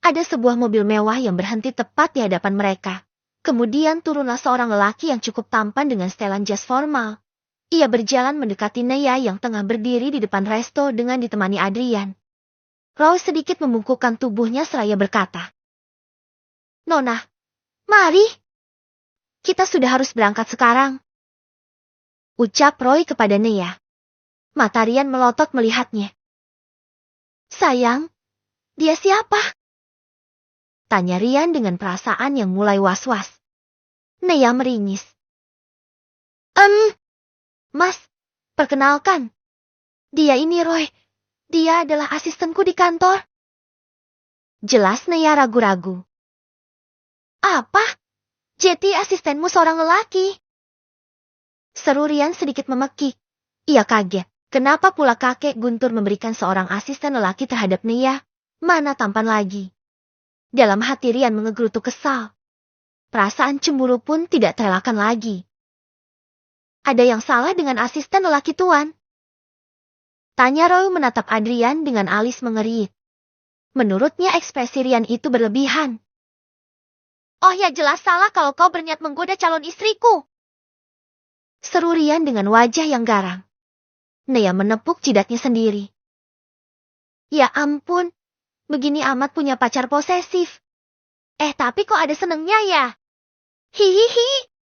ada sebuah mobil mewah yang berhenti tepat di hadapan mereka. Kemudian turunlah seorang lelaki yang cukup tampan dengan setelan jas formal. Ia berjalan mendekati Nea yang tengah berdiri di depan resto dengan ditemani Adrian. Roy sedikit membungkukkan tubuhnya seraya berkata, Nona, mari. Kita sudah harus berangkat sekarang. Ucap Roy kepada Nea. Mata Rian melotot melihatnya. Sayang, dia siapa? Tanya Rian dengan perasaan yang mulai was-was. Nea meringis. Mas, perkenalkan. Dia ini Roy. Dia adalah asistenku di kantor. Jelas Nea ragu-ragu. Apa? Jadi asistenmu seorang lelaki. Seru Rian sedikit memekik. Ia kaget. Kenapa pula kakek Guntur memberikan seorang asisten lelaki terhadap Nia? Mana tampan lagi. Dalam hati Rian mengegerutu kesal. Perasaan cemburu pun tidak terelakkan lagi. Ada yang salah dengan asisten lelaki tuan? Tanya Roy menatap Adrian dengan alis mengerit. Menurutnya ekspresi Rian itu berlebihan. Oh ya jelas salah kalau kau berniat menggoda calon istriku. Seru Rian dengan wajah yang garang. Nia menepuk jidatnya sendiri. Ya ampun, begini amat punya pacar posesif. Tapi kok ada senengnya ya? Hihihi.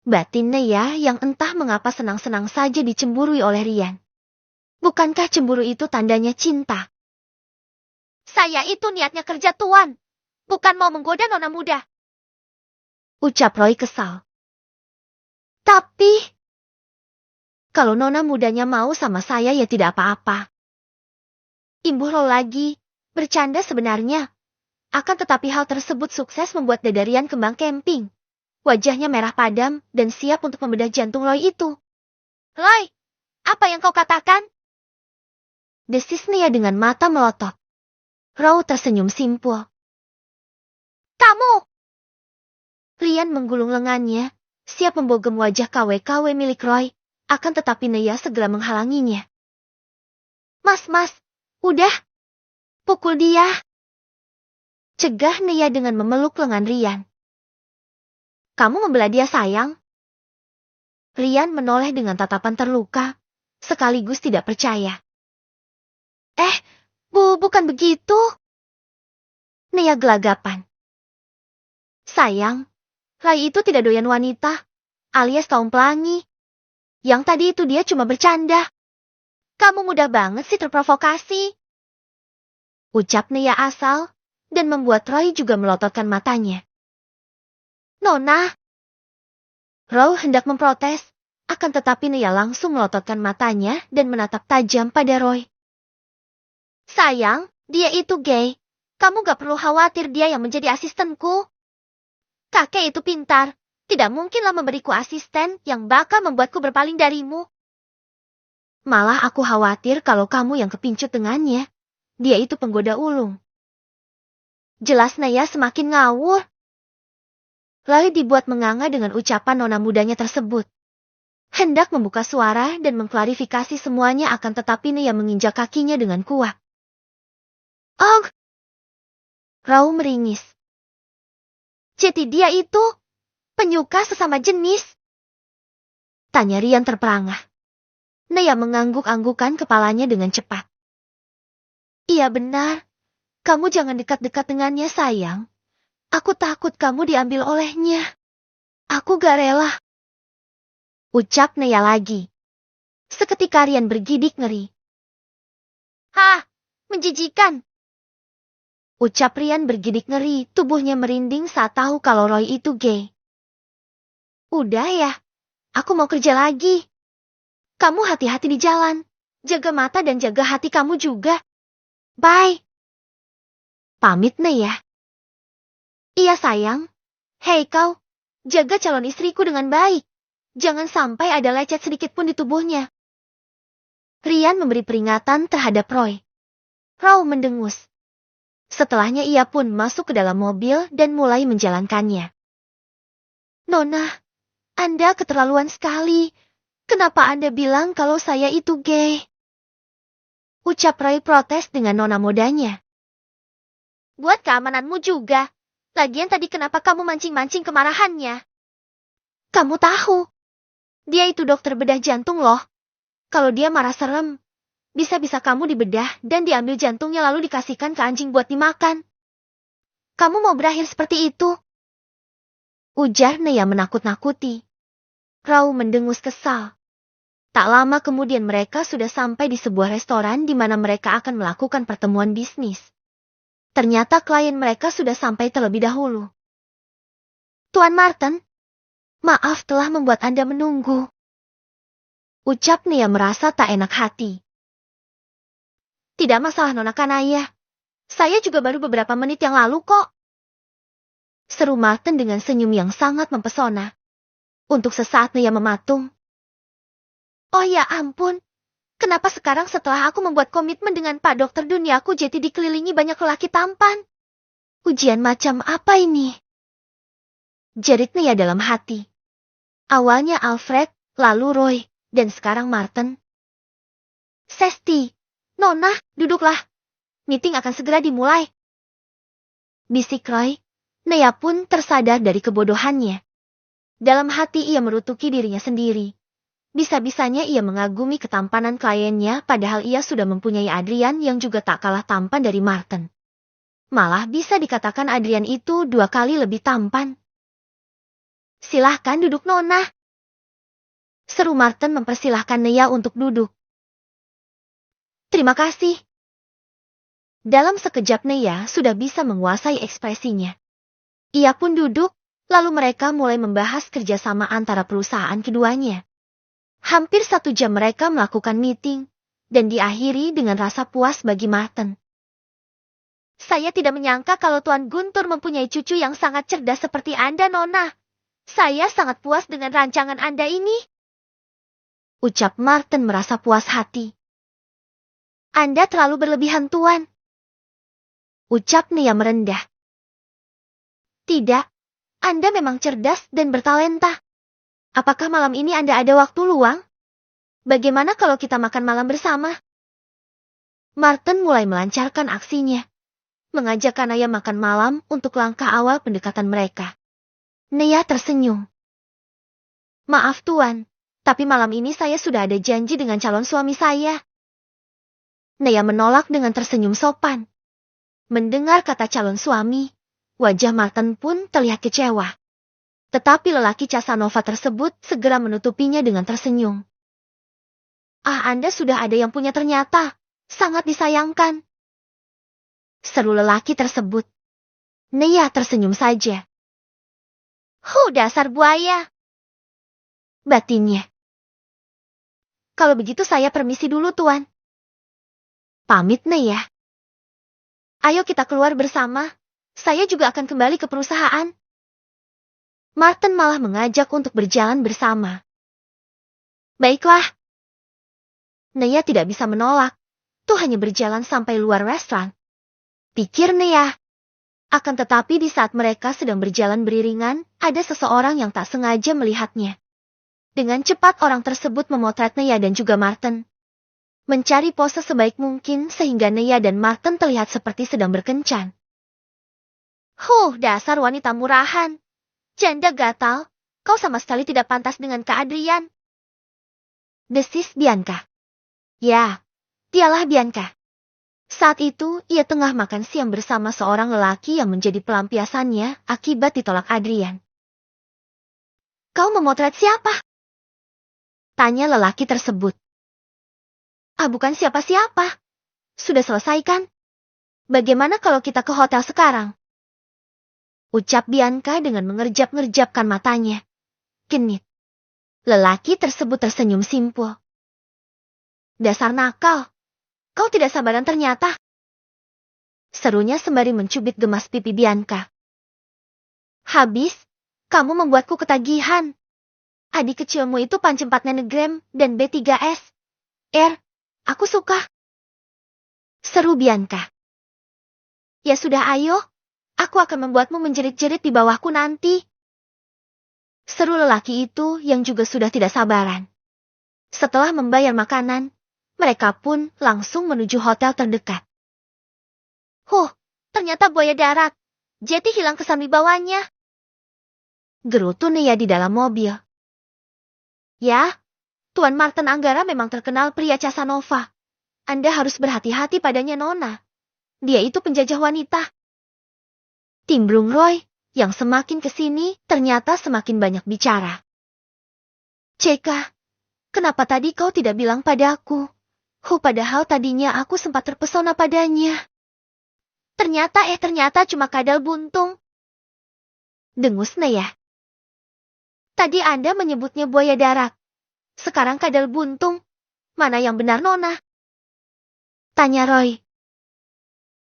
Batin Nia yang entah mengapa senang-senang saja dicemburui oleh Rian. Bukankah cemburu itu tandanya cinta? Saya itu niatnya kerja tuan. Bukan mau menggoda nona muda. Ucap Roy kesal. Tapi, kalau nona mudanya mau sama saya ya tidak apa-apa. Imbuh Roy lagi, bercanda sebenarnya. Akan tetapi hal tersebut sukses membuat dada Rian kembang kemping. Wajahnya merah padam dan siap untuk membedah jantung Roy itu. Roy, apa yang kau katakan? Desis Nia dengan mata melotot. Roy tersenyum simpul. Kamu! Rian menggulung lengannya, siap membogem wajah KW-KW milik Roy, akan tetapi Nia segera menghalanginya. Mas, udah. Pukul dia. Cegah Nia dengan memeluk lengan Rian. Kamu membela dia sayang? Rian menoleh dengan tatapan terluka, sekaligus tidak percaya. Bukan begitu. Nia gelagapan. Sayang, Rai itu tidak doyan wanita, alias kaum pelangi. Yang tadi itu dia cuma bercanda. Kamu mudah banget sih terprovokasi. Ucap Nia asal, dan membuat Roy juga melototkan matanya. Nona. Roy hendak memprotes, akan tetapi Nia langsung melototkan matanya dan menatap tajam pada Roy. Sayang, dia itu gay. Kamu gak perlu khawatir dia yang menjadi asistenku. Kakek itu pintar. Tidak mungkinlah memberiku asisten yang bakal membuatku berpaling darimu. Malah aku khawatir kalau kamu yang kepincut dengannya. Dia itu penggoda ulung. Jelas Naya semakin ngawur. Lalu dibuat menganga dengan ucapan nona mudanya tersebut. Hendak membuka suara dan mengklarifikasi semuanya akan tetapi Naya menginjak kakinya dengan kuat. Oh! Rau meringis. Jadi dia itu penyuka sesama jenis? Tanya Rian terperangah. Naya mengangguk-anggukan kepalanya dengan cepat. Iya benar. Kamu jangan dekat-dekat dengannya sayang. Aku takut kamu diambil olehnya. Aku gak rela. Ucap Naya lagi. Seketika Rian bergidik ngeri. Hah, menjijikan. Ucap Rian bergidik ngeri, tubuhnya merinding saat tahu kalau Roy itu gay. Udah ya, aku mau kerja lagi. Kamu hati-hati di jalan. Jaga mata dan jaga hati kamu juga. Bye. Pamit nih ya. Iya sayang. Hei kau, jaga calon istriku dengan baik. Jangan sampai ada lecet sedikit pun di tubuhnya. Rian memberi peringatan terhadap Roy. Roy mendengus. Setelahnya ia pun masuk ke dalam mobil dan mulai menjalankannya. Nona, Anda keterlaluan sekali. Kenapa Anda bilang kalau saya itu gay? Ucap Roy protes dengan nona mudanya. Buat keamananmu juga. Lagian tadi kenapa kamu mancing-mancing kemarahannya? Kamu tahu. Dia itu dokter bedah jantung loh. Kalau dia marah serem, bisa-bisa kamu dibedah dan diambil jantungnya lalu dikasihkan ke anjing buat dimakan. Kamu mau berakhir seperti itu? Ujar Naya menakut-nakuti. Rau mendengus kesal. Tak lama kemudian mereka sudah sampai di sebuah restoran di mana mereka akan melakukan pertemuan bisnis. Ternyata klien mereka sudah sampai terlebih dahulu. Tuan Martin, maaf telah membuat Anda menunggu. Ucap Naya merasa tak enak hati. Tidak masalah Nona Kanaya. Saya juga baru beberapa menit yang lalu kok. Seru Martin dengan senyum yang sangat mempesona. Untuk sesaat Nea mematung. Oh ya ampun. Kenapa sekarang setelah aku membuat komitmen dengan Pak Dokter duniaku jadi dikelilingi banyak lelaki tampan? Ujian macam apa ini? Jerit Nea dalam hati. Awalnya Alfred, lalu Roy, dan sekarang Martin. Sesti, Nona, duduklah. Meeting akan segera dimulai. Bisik Roy. Nea pun tersadar dari kebodohannya. Dalam hati ia merutuki dirinya sendiri. Bisa-bisanya ia mengagumi ketampanan kliennya padahal ia sudah mempunyai Adrian yang juga tak kalah tampan dari Martin. Malah bisa dikatakan Adrian itu 2 kali lebih tampan. Silahkan duduk Nona. Seru Martin mempersilahkan Nea untuk duduk. Terima kasih. Dalam sekejap Nea sudah bisa menguasai ekspresinya. Ia pun duduk, lalu mereka mulai membahas kerjasama antara perusahaan keduanya. Hampir 1 jam mereka melakukan meeting, dan diakhiri dengan rasa puas bagi Martin. Saya tidak menyangka kalau Tuan Guntur mempunyai cucu yang sangat cerdas seperti Anda, Nona. Saya sangat puas dengan rancangan Anda ini. Ucap Martin merasa puas hati. Anda terlalu berlebihan, Tuan. Ucap Nea merendah. Tidak, Anda memang cerdas dan bertalenta. Apakah malam ini Anda ada waktu luang? Bagaimana kalau kita makan malam bersama? Martin mulai melancarkan aksinya. Mengajak Nea makan malam untuk langkah awal pendekatan mereka. Nea tersenyum. Maaf Tuan, tapi malam ini saya sudah ada janji dengan calon suami saya. Nea menolak dengan tersenyum sopan. Mendengar kata calon suami, wajah Martin pun terlihat kecewa. Tetapi lelaki Casanova tersebut segera menutupinya dengan tersenyum. Ah, Anda sudah ada yang punya ternyata. Sangat disayangkan. Seru lelaki tersebut. Nea tersenyum saja. Dasar buaya. Batinnya. Kalau begitu saya permisi dulu, Tuan. Pamit Nea. Ayo kita keluar bersama. Saya juga akan kembali ke perusahaan. Martin malah mengajak untuk berjalan bersama. Baiklah. Nea tidak bisa menolak. Tuh hanya berjalan sampai luar restoran. Pikir Nea. Akan tetapi di saat mereka sedang berjalan beriringan, ada seseorang yang tak sengaja melihatnya. Dengan cepat orang tersebut memotret Nea dan juga Martin. Mencari pose sebaik mungkin sehingga Nea dan Martin terlihat seperti sedang berkencan. Dasar wanita murahan. Janda gatal, kau sama sekali tidak pantas dengan Kak Adrian. Desis Bianca. Ya, dialah Bianca. Saat itu, ia tengah makan siang bersama seorang lelaki yang menjadi pelampiasannya akibat ditolak Adrian. Kau memotret siapa? Tanya lelaki tersebut. Bukan siapa-siapa. Sudah selesai kan? Bagaimana kalau kita ke hotel sekarang? Ucap Bianca dengan mengerjap-ngerjapkan matanya. Genit. Lelaki tersebut tersenyum simpul. Dasar nakal. Kau tidak sabaran ternyata. Serunya sembari mencubit gemas pipi Bianca. Habis, kamu membuatku ketagihan. Adik kecilmu itu pancempat Nenegram dan B3S. Aku suka. Seru Bianca. Ya sudah ayo, aku akan membuatmu menjerit-jerit di bawahku nanti. Seru lelaki itu yang juga sudah tidak sabaran. Setelah membayar makanan, mereka pun langsung menuju hotel terdekat. Ternyata buaya darat. Jetty hilang kesan wibawanya. Gerutu Nea di dalam mobil. Ya, Tuan Martin Anggara memang terkenal pria Casanova. Anda harus berhati-hati padanya Nona. Dia itu penjajah wanita. Timbrung Roy, yang semakin kesini ternyata semakin banyak bicara. Ceka, kenapa tadi kau tidak bilang padaku? Padahal tadinya aku sempat terpesona padanya. Ternyata cuma kadal buntung. Dengus Nea. Tadi Anda menyebutnya buaya darat. Sekarang kadal buntung. Mana yang benar Nona? Tanya Roy.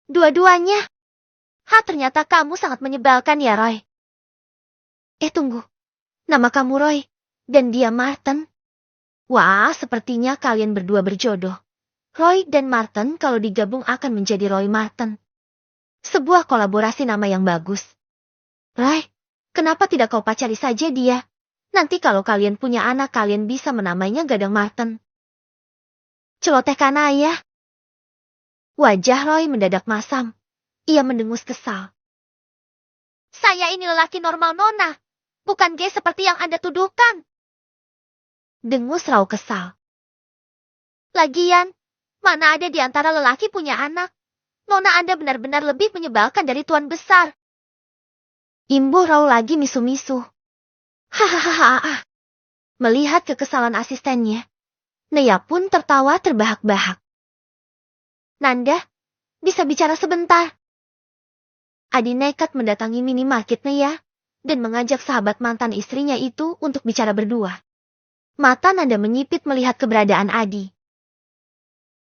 Dua-duanya. Ternyata kamu sangat menyebalkan ya Roy. Tunggu. Nama kamu Roy, dan dia Martin. Wah, sepertinya kalian berdua berjodoh. Roy dan Martin kalau digabung akan menjadi Roy Martin. Sebuah kolaborasi nama yang bagus. Roy, kenapa tidak kau pacari saja dia? Nanti kalau kalian punya anak kalian bisa menamainya Gadang Martin. Celotehkan ayah. Wajah Roy mendadak masam. Ia mendengus kesal. Saya ini lelaki normal Nona, bukan gay seperti yang Anda tuduhkan. Dengus Rau kesal. Lagian, mana ada di antara lelaki punya anak? Nona Anda benar-benar lebih menyebalkan dari tuan besar. Imbuh Rau lagi misu-misu. Hahaha. Melihat kekesalan asistennya, Naya pun tertawa terbahak-bahak. Nanda, bisa bicara sebentar? Adi nekat mendatangi minimarket Naya dan mengajak sahabat mantan istrinya itu untuk bicara berdua. Mata Nanda menyipit melihat keberadaan Adi.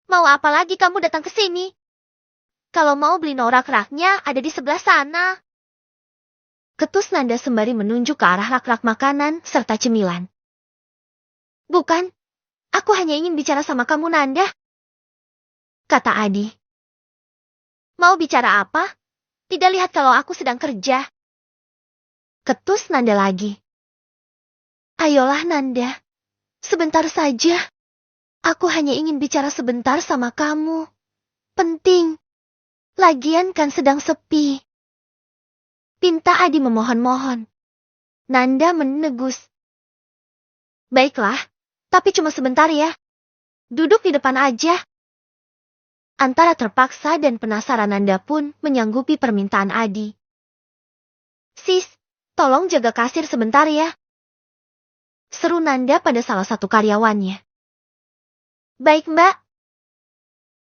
Mau apa lagi kamu datang ke sini? Kalau mau beli norak-raknya ada di sebelah sana. Ketus Nanda sembari menunjuk ke arah rak-rak makanan serta cemilan. Bukan, aku hanya ingin bicara sama kamu Nanda. Kata Adi. Mau bicara apa? Tidak lihat kalau aku sedang kerja. Ketus Nanda lagi. Ayolah Nanda. Sebentar saja. Aku hanya ingin bicara sebentar sama kamu. Penting. Lagian kan sedang sepi. Pinta Adi memohon-mohon. Nanda menegus. Baiklah, tapi cuma sebentar ya. Duduk di depan aja. Antara terpaksa dan penasaran Nanda pun menyanggupi permintaan Adi. Sis, tolong jaga kasir sebentar ya. Seru Nanda pada salah satu karyawannya. Baik Mbak.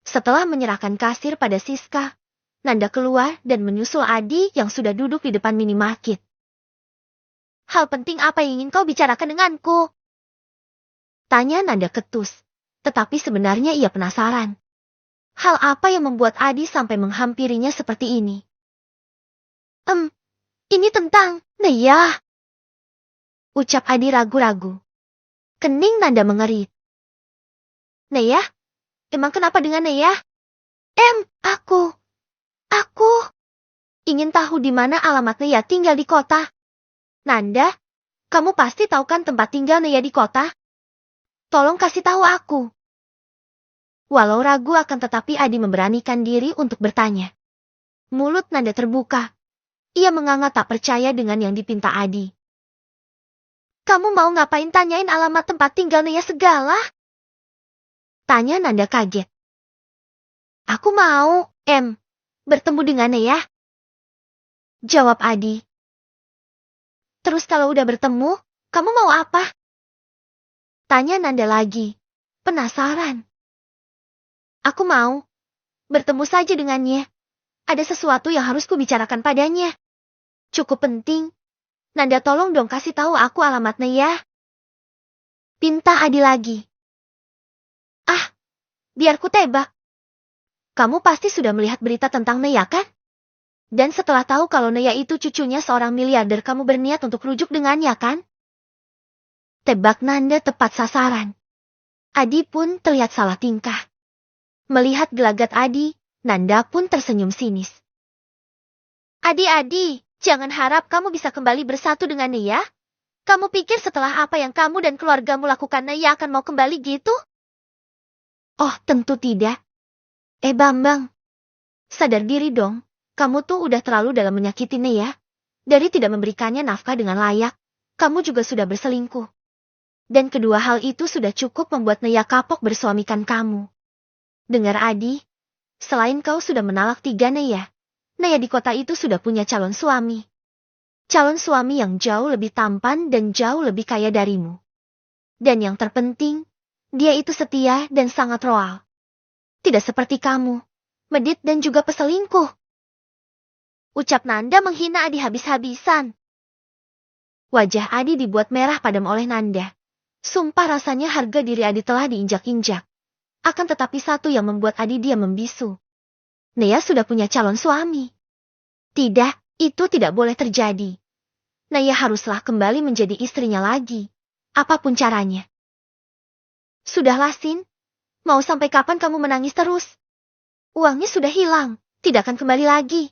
Setelah menyerahkan kasir pada Siska, Nanda keluar dan menyusul Adi yang sudah duduk di depan minimarket. Hal penting apa yang ingin kau bicarakan denganku? Tanya Nanda ketus, tetapi sebenarnya ia penasaran. Hal apa yang membuat Adi sampai menghampirinya seperti ini? Ini tentang Naya. Ucap Adi ragu-ragu. Kening Nanda mengerit. Naya? Emang kenapa dengan Naya? Aku ingin tahu di mana alamat Naya tinggal di kota. Nanda, kamu pasti tahu kan tempat tinggal Naya di kota? Tolong kasih tahu aku. Walau ragu akan tetapi Adi memberanikan diri untuk bertanya. Mulut Nanda terbuka. Ia menganga tak percaya dengan yang dipinta Adi. Kamu mau ngapain tanyain alamat tempat tinggal Naya segala? Tanya Nanda kaget. Aku mau, bertemu dengan Naya. Jawab Adi. Terus kalau udah bertemu, kamu mau apa? Tanya Nanda lagi. Penasaran. Aku mau bertemu saja dengannya. Ada sesuatu yang harus kubicarakan padanya. Cukup penting. Nanda tolong dong kasih tahu aku alamat Naya. Pinta Adi lagi. Biar ku tebak. Kamu pasti sudah melihat berita tentang Naya kan? Dan setelah tahu kalau Naya itu cucunya seorang miliarder kamu berniat untuk rujuk dengannya kan? Tebak Nanda tepat sasaran. Adi pun terlihat salah tingkah. Melihat gelagat Adi, Nanda pun tersenyum sinis. Adi, jangan harap kamu bisa kembali bersatu dengan Naya. Kamu pikir setelah apa yang kamu dan keluargamu lakukan Naya akan mau kembali gitu? Oh, tentu tidak. Bambang. Sadar diri dong, kamu tuh udah terlalu dalam menyakiti Naya. Dari tidak memberikannya nafkah dengan layak, kamu juga sudah berselingkuh. Dan kedua hal itu sudah cukup membuat Naya kapok bersuamikan kamu. Dengar Adi, selain kau sudah menalak 3 Naya di kota itu sudah punya calon suami. Calon suami yang jauh lebih tampan dan jauh lebih kaya darimu. Dan yang terpenting, dia itu setia dan sangat royal. Tidak seperti kamu, medit dan juga peselingkuh. Ucap Nanda menghina Adi habis-habisan. Wajah Adi dibuat merah padam oleh Nanda. Sumpah rasanya harga diri Adi telah diinjak-injak. Akan tetapi satu yang membuat Adi diam membisu. Naya sudah punya calon suami. Tidak, itu tidak boleh terjadi. Naya haruslah kembali menjadi istrinya lagi. Apapun caranya. Sudahlah, Sin. Mau sampai kapan kamu menangis terus? Uangnya sudah hilang, tidak akan kembali lagi.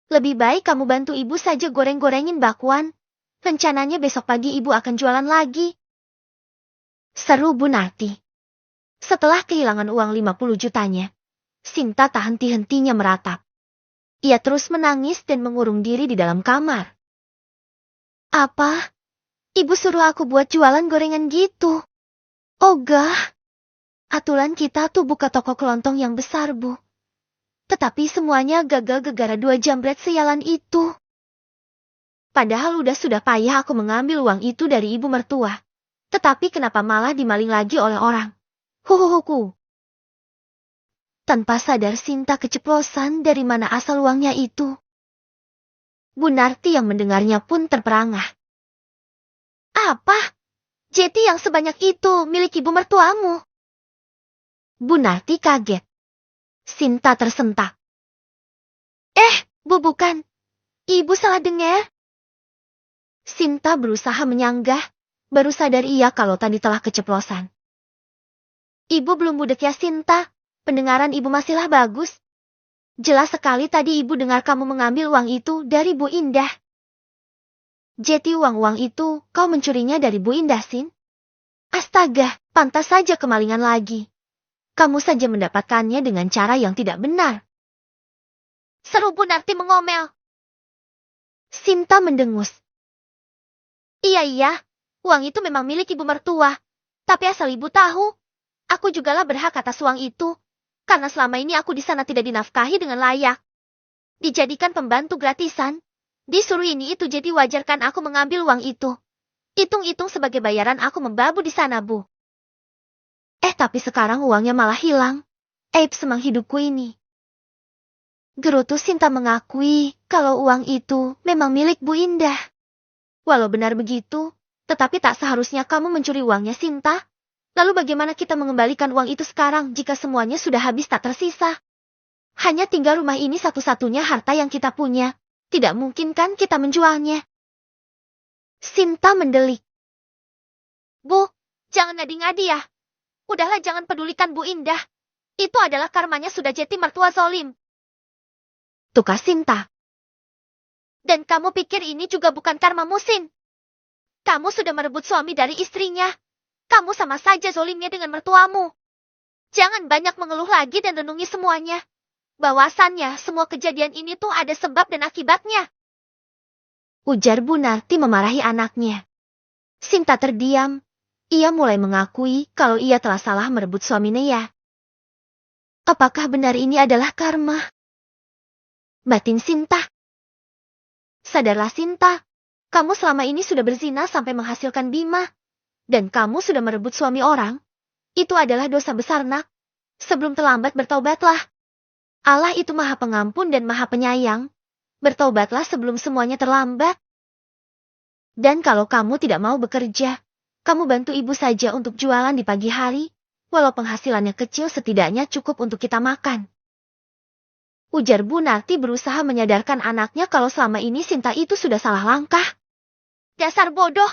Lebih baik kamu bantu ibu saja goreng-gorengin bakwan. Rencananya besok pagi ibu akan jualan lagi. Seru Bu Narti. Setelah kehilangan uang 50 jutanya, Sinta tak henti-hentinya meratap. Ia terus menangis dan mengurung diri di dalam kamar. Apa? Ibu suruh aku buat jualan gorengan gitu. Ogah. Aturan kita tuh buka toko kelontong yang besar, Bu. Tetapi semuanya gagal gara-gara 2 jambret sialan itu. Padahal sudah payah aku mengambil uang itu dari ibu mertua. Tetapi kenapa malah dimaling lagi oleh orang? Huhuhuku. Tanpa sadar Sinta keceplosan dari mana asal uangnya itu. Bu Narti yang mendengarnya pun terperangah. Apa? Jeti yang sebanyak itu milik ibu mertuamu? Bu Narti kaget. Sinta tersentak. Bu bukan. Ibu salah dengar. Sinta berusaha menyanggah, baru sadar ia kalau tadi telah keceplosan. Ibu belum budek ya Sinta, pendengaran ibu masihlah bagus. Jelas sekali tadi ibu dengar kamu mengambil uang itu dari Bu Indah. Jeti uang-uang itu kau mencurinya dari Bu Indah, Sin? Astaga, pantas saja kemalingan lagi. Kamu saja mendapatkannya dengan cara yang tidak benar. Seru Bu Narti mengomel. Sinta mendengus. Iya, uang itu memang milik ibu mertua. Tapi asal ibu tahu, aku jugalah berhak atas uang itu. Karena selama ini aku di sana tidak dinafkahi dengan layak. Dijadikan pembantu gratisan. Disuruh ini itu jadi wajarkan aku mengambil uang itu. Hitung-hitung sebagai bayaran aku membabu di sana, Bu. Tapi sekarang uangnya malah hilang. Aib semang hidupku ini. Gerutu Sinta mengakui kalau uang itu memang milik Bu Indah. Walau benar begitu, tetapi tak seharusnya kamu mencuri uangnya, Sinta. Lalu bagaimana kita mengembalikan uang itu sekarang jika semuanya sudah habis tak tersisa? Hanya tinggal rumah ini satu-satunya harta yang kita punya. Tidak mungkin kan kita menjualnya? Sinta mendelik. Bu, jangan ngadi-ngadi ya. Udahlah jangan pedulikan Bu Indah. Itu adalah karmanya sudah Jeti mertua zolim. Tukar Sinta. Dan kamu pikir ini juga bukan karma Sin? Kamu sudah merebut suami dari istrinya. Kamu sama saja zolimnya dengan mertuamu. Jangan banyak mengeluh lagi dan renungi semuanya. Bahwasannya semua kejadian ini tuh ada sebab dan akibatnya. Ujar Bu Narti memarahi anaknya. Sinta terdiam. Ia mulai mengakui kalau ia telah salah merebut suami Nea. Apakah benar ini adalah karma? Batin Sinta. Sadarlah Sinta. Kamu selama ini sudah berzina sampai menghasilkan Bima. Dan kamu sudah merebut suami orang. Itu adalah dosa besar, Nak. Sebelum terlambat bertaubatlah. Allah itu Maha Pengampun dan Maha Penyayang. Bertaubatlah sebelum semuanya terlambat. Dan kalau kamu tidak mau bekerja, kamu bantu ibu saja untuk jualan di pagi hari. Walau penghasilannya kecil setidaknya cukup untuk kita makan. Ujar Bu Narti berusaha menyadarkan anaknya kalau selama ini Sinta itu sudah salah langkah. Dasar bodoh.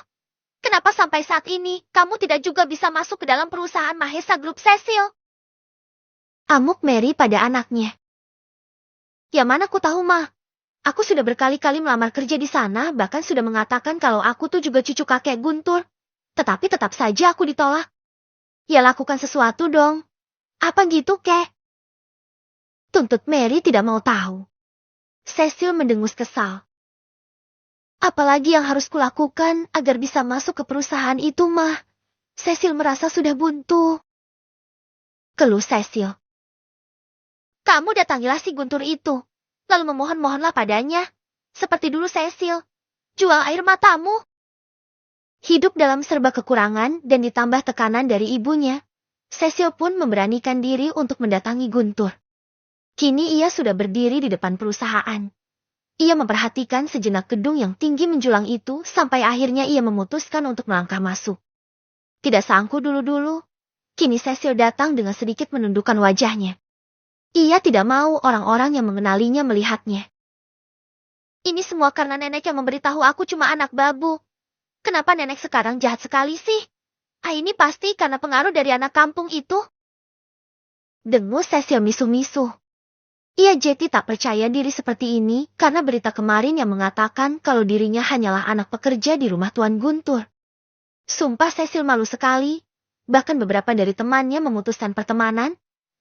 Kenapa sampai saat ini kamu tidak juga bisa masuk ke dalam perusahaan Mahesa Group Cecil? Amuk Mary pada anaknya. Ya mana ku tahu mah. Aku sudah berkali-kali melamar kerja di sana, bahkan sudah mengatakan kalau aku tuh juga cucu kakek Guntur. Tetapi tetap saja aku ditolak. Ya lakukan sesuatu dong. Apa gitu kek? Tuntut Mary tidak mau tahu. Cecil mendengus kesal. Apalagi yang harus kulakukan agar bisa masuk ke perusahaan itu mah? Cecil merasa sudah buntu. Keluh Cecil. Kamu datangilah si Guntur itu. Lalu memohon-mohonlah padanya. Seperti dulu Cecil. Jual air matamu. Hidup dalam serba kekurangan dan ditambah tekanan dari ibunya. Cecil pun memberanikan diri untuk mendatangi Guntur. Kini ia sudah berdiri di depan perusahaan. Ia memperhatikan sejenak gedung yang tinggi menjulang itu sampai akhirnya ia memutuskan untuk melangkah masuk. Tidak sangku dulu-dulu, kini Cecil datang dengan sedikit menundukkan wajahnya. Ia tidak mau orang-orang yang mengenalinya melihatnya. Ini semua karena nenek yang memberitahu aku cuma anak babu. Kenapa nenek sekarang jahat sekali sih? Ini pasti karena pengaruh dari anak kampung itu. Dengus Cecil misu-misu. Ia jadi tak percaya diri seperti ini karena berita kemarin yang mengatakan kalau dirinya hanyalah anak pekerja di rumah Tuan Guntur. Sumpah Cecil malu sekali. Bahkan beberapa dari temannya memutuskan pertemanan.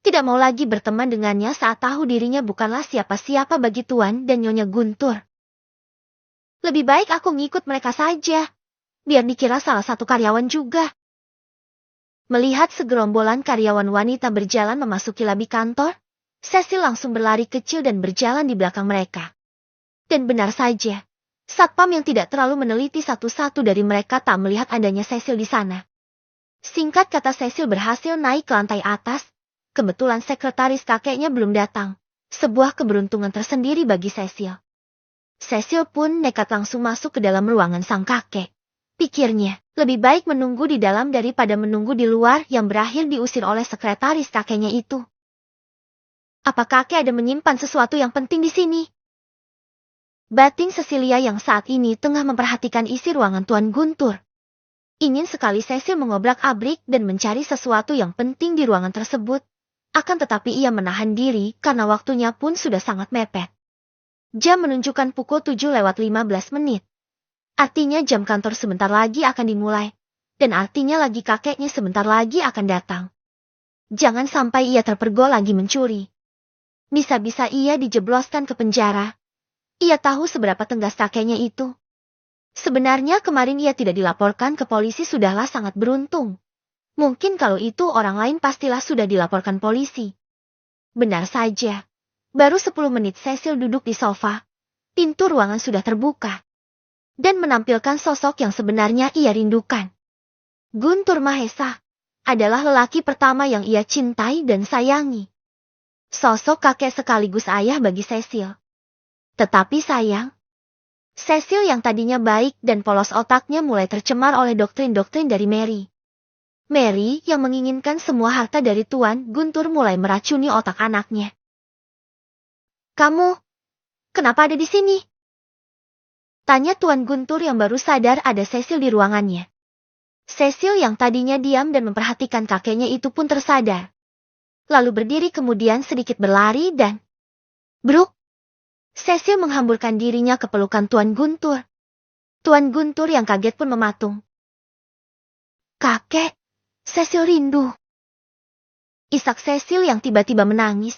Tidak mau lagi berteman dengannya saat tahu dirinya bukanlah siapa-siapa bagi Tuan dan Nyonya Guntur. Lebih baik aku ngikut mereka saja. Biar dikira salah satu karyawan juga. Melihat segerombolan karyawan wanita berjalan memasuki lobi kantor, Cecil langsung berlari kecil dan berjalan di belakang mereka. Dan benar saja, satpam yang tidak terlalu meneliti satu-satu dari mereka tak melihat adanya Cecil di sana. Singkat kata Cecil berhasil naik ke lantai atas, kebetulan sekretaris kakeknya belum datang. Sebuah keberuntungan tersendiri bagi Cecil. Cecil pun nekat langsung masuk ke dalam ruangan sang kakek. Pikirnya, lebih baik menunggu di dalam daripada menunggu di luar yang berakhir diusir oleh sekretaris kakeknya itu. Apa kakek ada menyimpan sesuatu yang penting di sini? Batin Cecilia yang saat ini tengah memperhatikan isi ruangan Tuan Guntur. Ingin sekali Cecil mengobrak-abrik dan mencari sesuatu yang penting di ruangan tersebut. Akan tetapi ia menahan diri karena waktunya pun sudah sangat mepet. Jam menunjukkan pukul 7:15. Artinya jam kantor sebentar lagi akan dimulai. Dan artinya lagi kakeknya sebentar lagi akan datang. Jangan sampai ia terpergol lagi mencuri. Bisa-bisa ia dijebloskan ke penjara. Ia tahu seberapa tegas kakeknya itu. Sebenarnya kemarin ia tidak dilaporkan ke polisi sudahlah sangat beruntung. Mungkin kalau itu orang lain pastilah sudah dilaporkan polisi. Benar saja. Baru 10 menit Cecil duduk di sofa. Pintu ruangan sudah terbuka. Dan menampilkan sosok yang sebenarnya ia rindukan. Guntur Mahesa adalah lelaki pertama yang ia cintai dan sayangi. Sosok kakek sekaligus ayah bagi Cecil. Tetapi sayang, Cecil yang tadinya baik dan polos otaknya mulai tercemar oleh doktrin-doktrin dari Mary. Mary yang menginginkan semua harta dari Tuan Guntur mulai meracuni otak anaknya. Kamu, kenapa ada di sini? Tanya Tuan Guntur yang baru sadar ada Cecil di ruangannya. Cecil yang tadinya diam dan memperhatikan kakeknya itu pun tersadar. Lalu berdiri kemudian sedikit berlari dan... Bruk! Cecil menghamburkan dirinya ke pelukan Tuan Guntur. Tuan Guntur yang kaget pun mematung. Kakek, Cecil rindu. Isak Cecil yang tiba-tiba menangis.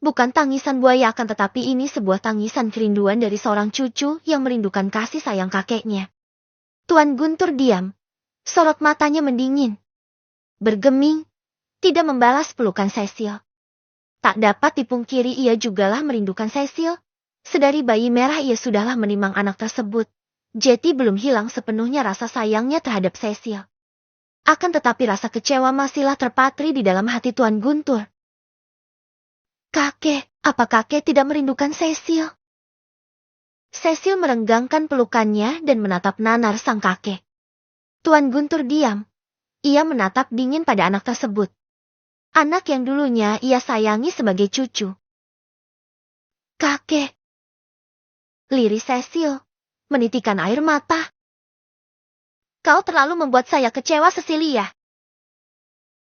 Bukan tangisan buaya akan tetapi ini sebuah tangisan kerinduan dari seorang cucu yang merindukan kasih sayang kakeknya. Tuan Guntur diam. Sorot matanya mendingin. Bergeming. Tidak membalas pelukan Cecil. Tak dapat dipungkiri ia jugalah merindukan Cecil. Sedari bayi merah ia sudahlah menimang anak tersebut. Jadi belum hilang sepenuhnya rasa sayangnya terhadap Cecil. Akan tetapi rasa kecewa masihlah terpatri di dalam hati Tuan Guntur. Kakek, apa kakek tidak merindukan Cecil? Cecil merenggangkan pelukannya dan menatap nanar sang kakek. Tuan Guntur diam. Ia menatap dingin pada anak tersebut. Anak yang dulunya ia sayangi sebagai cucu. Kakek. Liris Cecil, menitikan air mata. Kau terlalu membuat saya kecewa, Cecilia.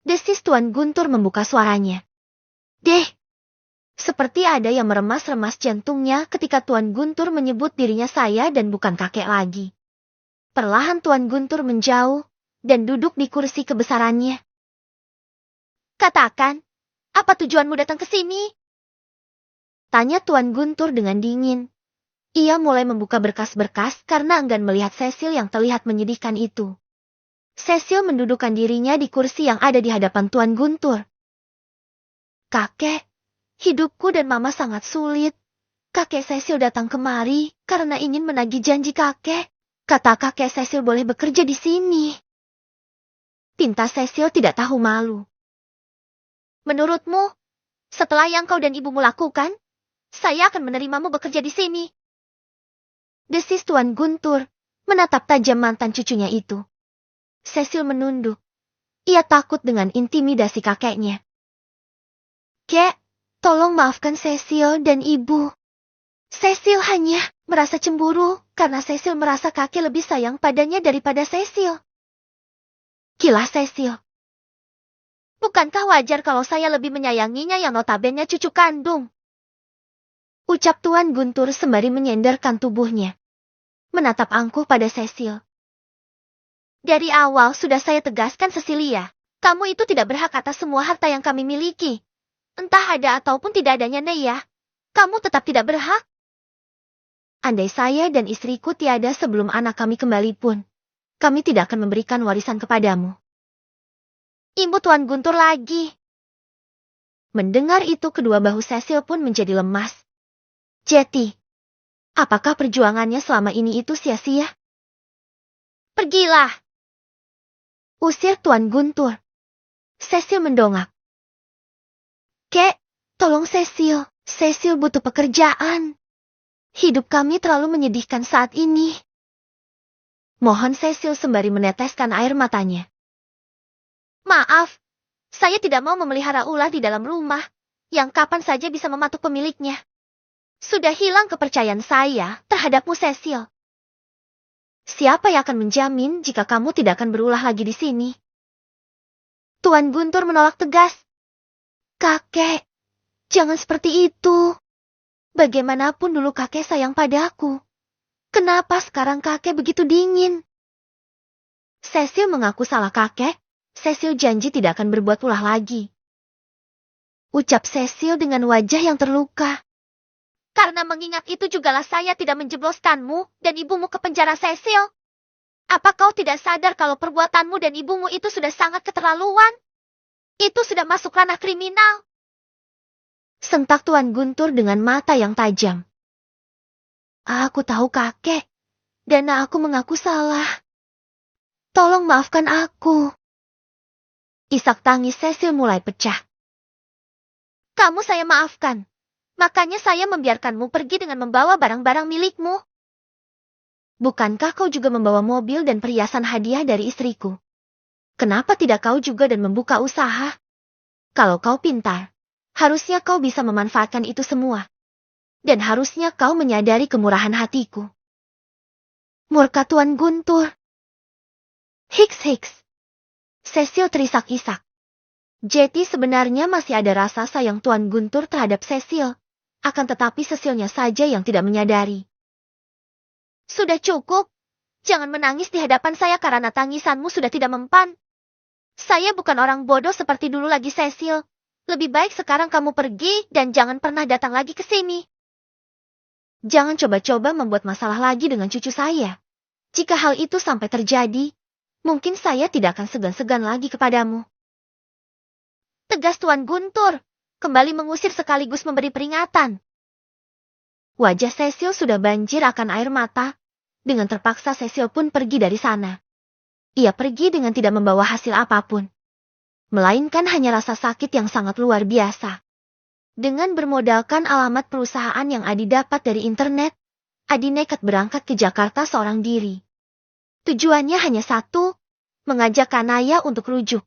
Desis Tuan Guntur membuka suaranya. Deh. Seperti ada yang meremas-remas jantungnya ketika Tuan Guntur menyebut dirinya saya dan bukan kakek lagi. Perlahan Tuan Guntur menjauh dan duduk di kursi kebesarannya. Katakan, apa tujuanmu datang ke sini? Tanya Tuan Guntur dengan dingin. Ia mulai membuka berkas-berkas karena enggan melihat Cecil yang terlihat menyedihkan itu. Cecil mendudukkan dirinya di kursi yang ada di hadapan Tuan Guntur. Kakek, hidupku dan mama sangat sulit. Kakek Cecil datang kemari karena ingin menagih janji kakek. Kata kakek Cecil boleh bekerja di sini. Pinta Cecil tidak tahu malu. Menurutmu, setelah yang kau dan ibumu lakukan, saya akan menerimamu bekerja di sini. Desis Tuan Guntur menatap tajam mantan cucunya itu. Cecil menunduk. Ia takut dengan intimidasi kakeknya. Kek, tolong maafkan Cecil dan ibu. Cecil hanya merasa cemburu karena Cecil merasa kakek lebih sayang padanya daripada Cecil. Gila Cecil. Bukankah wajar kalau saya lebih menyayanginya yang notabene cucu kandung? Ucap Tuan Guntur sembari menyenderkan tubuhnya. Menatap angkuh pada Cecil. Dari awal sudah saya tegaskan Cecilia, kamu itu tidak berhak atas semua harta yang kami miliki. Entah ada ataupun tidak adanya Neya, kamu tetap tidak berhak. Andai saya dan istriku tiada sebelum anak kami kembali pun, kami tidak akan memberikan warisan kepadamu. Imbu Tuan Guntur lagi. Mendengar itu kedua bahu Cecil pun menjadi lemas. Jetty, apakah perjuangannya selama ini itu sia-sia? Pergilah. Usir Tuan Guntur. Cecil mendongak. Kek, tolong Cecil. Cecil butuh pekerjaan. Hidup kami terlalu menyedihkan saat ini. Mohon Cecil sembari meneteskan air matanya. Maaf, saya tidak mau memelihara ular di dalam rumah, yang kapan saja bisa mematuk pemiliknya. Sudah hilang kepercayaan saya terhadapmu Cecil. Siapa yang akan menjamin jika kamu tidak akan berulah lagi di sini? Tuan Guntur menolak tegas. Kakek, jangan seperti itu. Bagaimanapun dulu kakek sayang padaku. Kenapa sekarang kakek begitu dingin? Cecil mengaku salah kakek. Cecil janji tidak akan berbuat ulah lagi. Ucap Cecil dengan wajah yang terluka. Karena mengingat itu jugalah saya tidak menjebloskanmu dan ibumu ke penjara Cecil. Apa kau tidak sadar kalau perbuatanmu dan ibumu itu sudah sangat keterlaluan? Itu sudah masuk ranah kriminal. Sentak Tuan Guntur dengan mata yang tajam. Aku tahu kakek, dan aku mengaku salah. Tolong maafkan aku. Isak tangis Cecil mulai pecah. Kamu saya maafkan. Makanya saya membiarkanmu pergi dengan membawa barang-barang milikmu. Bukankah kau juga membawa mobil dan perhiasan hadiah dari istriku? Kenapa tidak kau juga dan membuka usaha? Kalau kau pintar, harusnya kau bisa memanfaatkan itu semua. Dan harusnya kau menyadari kemurahan hatiku. Murka Tuan Guntur. Hiks. Cecil terisak-isak. Jetty sebenarnya masih ada rasa sayang Tuan Guntur terhadap Cecil. Akan tetapi Cecilnya saja yang tidak menyadari. Sudah cukup. Jangan menangis di hadapan saya karena tangisanmu sudah tidak mempan. Saya bukan orang bodoh seperti dulu lagi Cecil. Lebih baik sekarang kamu pergi dan jangan pernah datang lagi ke sini. Jangan coba-coba membuat masalah lagi dengan cucu saya. Jika hal itu sampai terjadi, mungkin saya tidak akan segan-segan lagi kepadamu. Tegas Tuan Guntur, kembali mengusir sekaligus memberi peringatan. Wajah Cecil sudah banjir akan air mata. Dengan terpaksa Cecil pun pergi dari sana. Ia pergi dengan tidak membawa hasil apapun. Melainkan hanya rasa sakit yang sangat luar biasa. Dengan bermodalkan alamat perusahaan yang Adi dapat dari internet, Adi nekat berangkat ke Jakarta seorang diri. Tujuannya hanya satu, mengajak Kanaya untuk rujuk.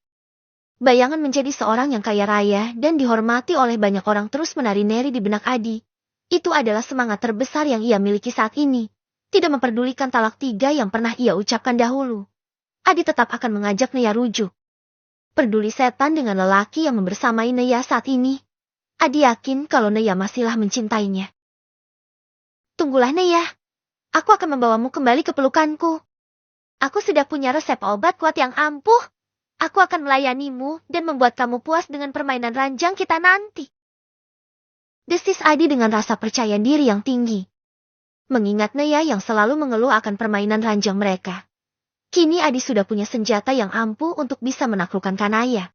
Bayangan menjadi seorang yang kaya raya dan dihormati oleh banyak orang terus menari-nari di benak Adi. Itu adalah semangat terbesar yang ia miliki saat ini. Tidak memperdulikan talak 3 yang pernah ia ucapkan dahulu. Adi tetap akan mengajak Neya rujuk. Peduli setan dengan lelaki yang membersamai Neya saat ini. Adi yakin kalau Neya masihlah mencintainya. Tunggulah Neya. Aku akan membawamu kembali ke pelukanku. Aku sudah punya resep obat kuat yang ampuh. Aku akan melayanimu dan membuat kamu puas dengan permainan ranjang kita nanti. Desis Adi dengan rasa percaya diri yang tinggi. Mengingat Neya yang selalu mengeluh akan permainan ranjang mereka. Kini Adi sudah punya senjata yang ampuh untuk bisa menaklukkan Kanaya.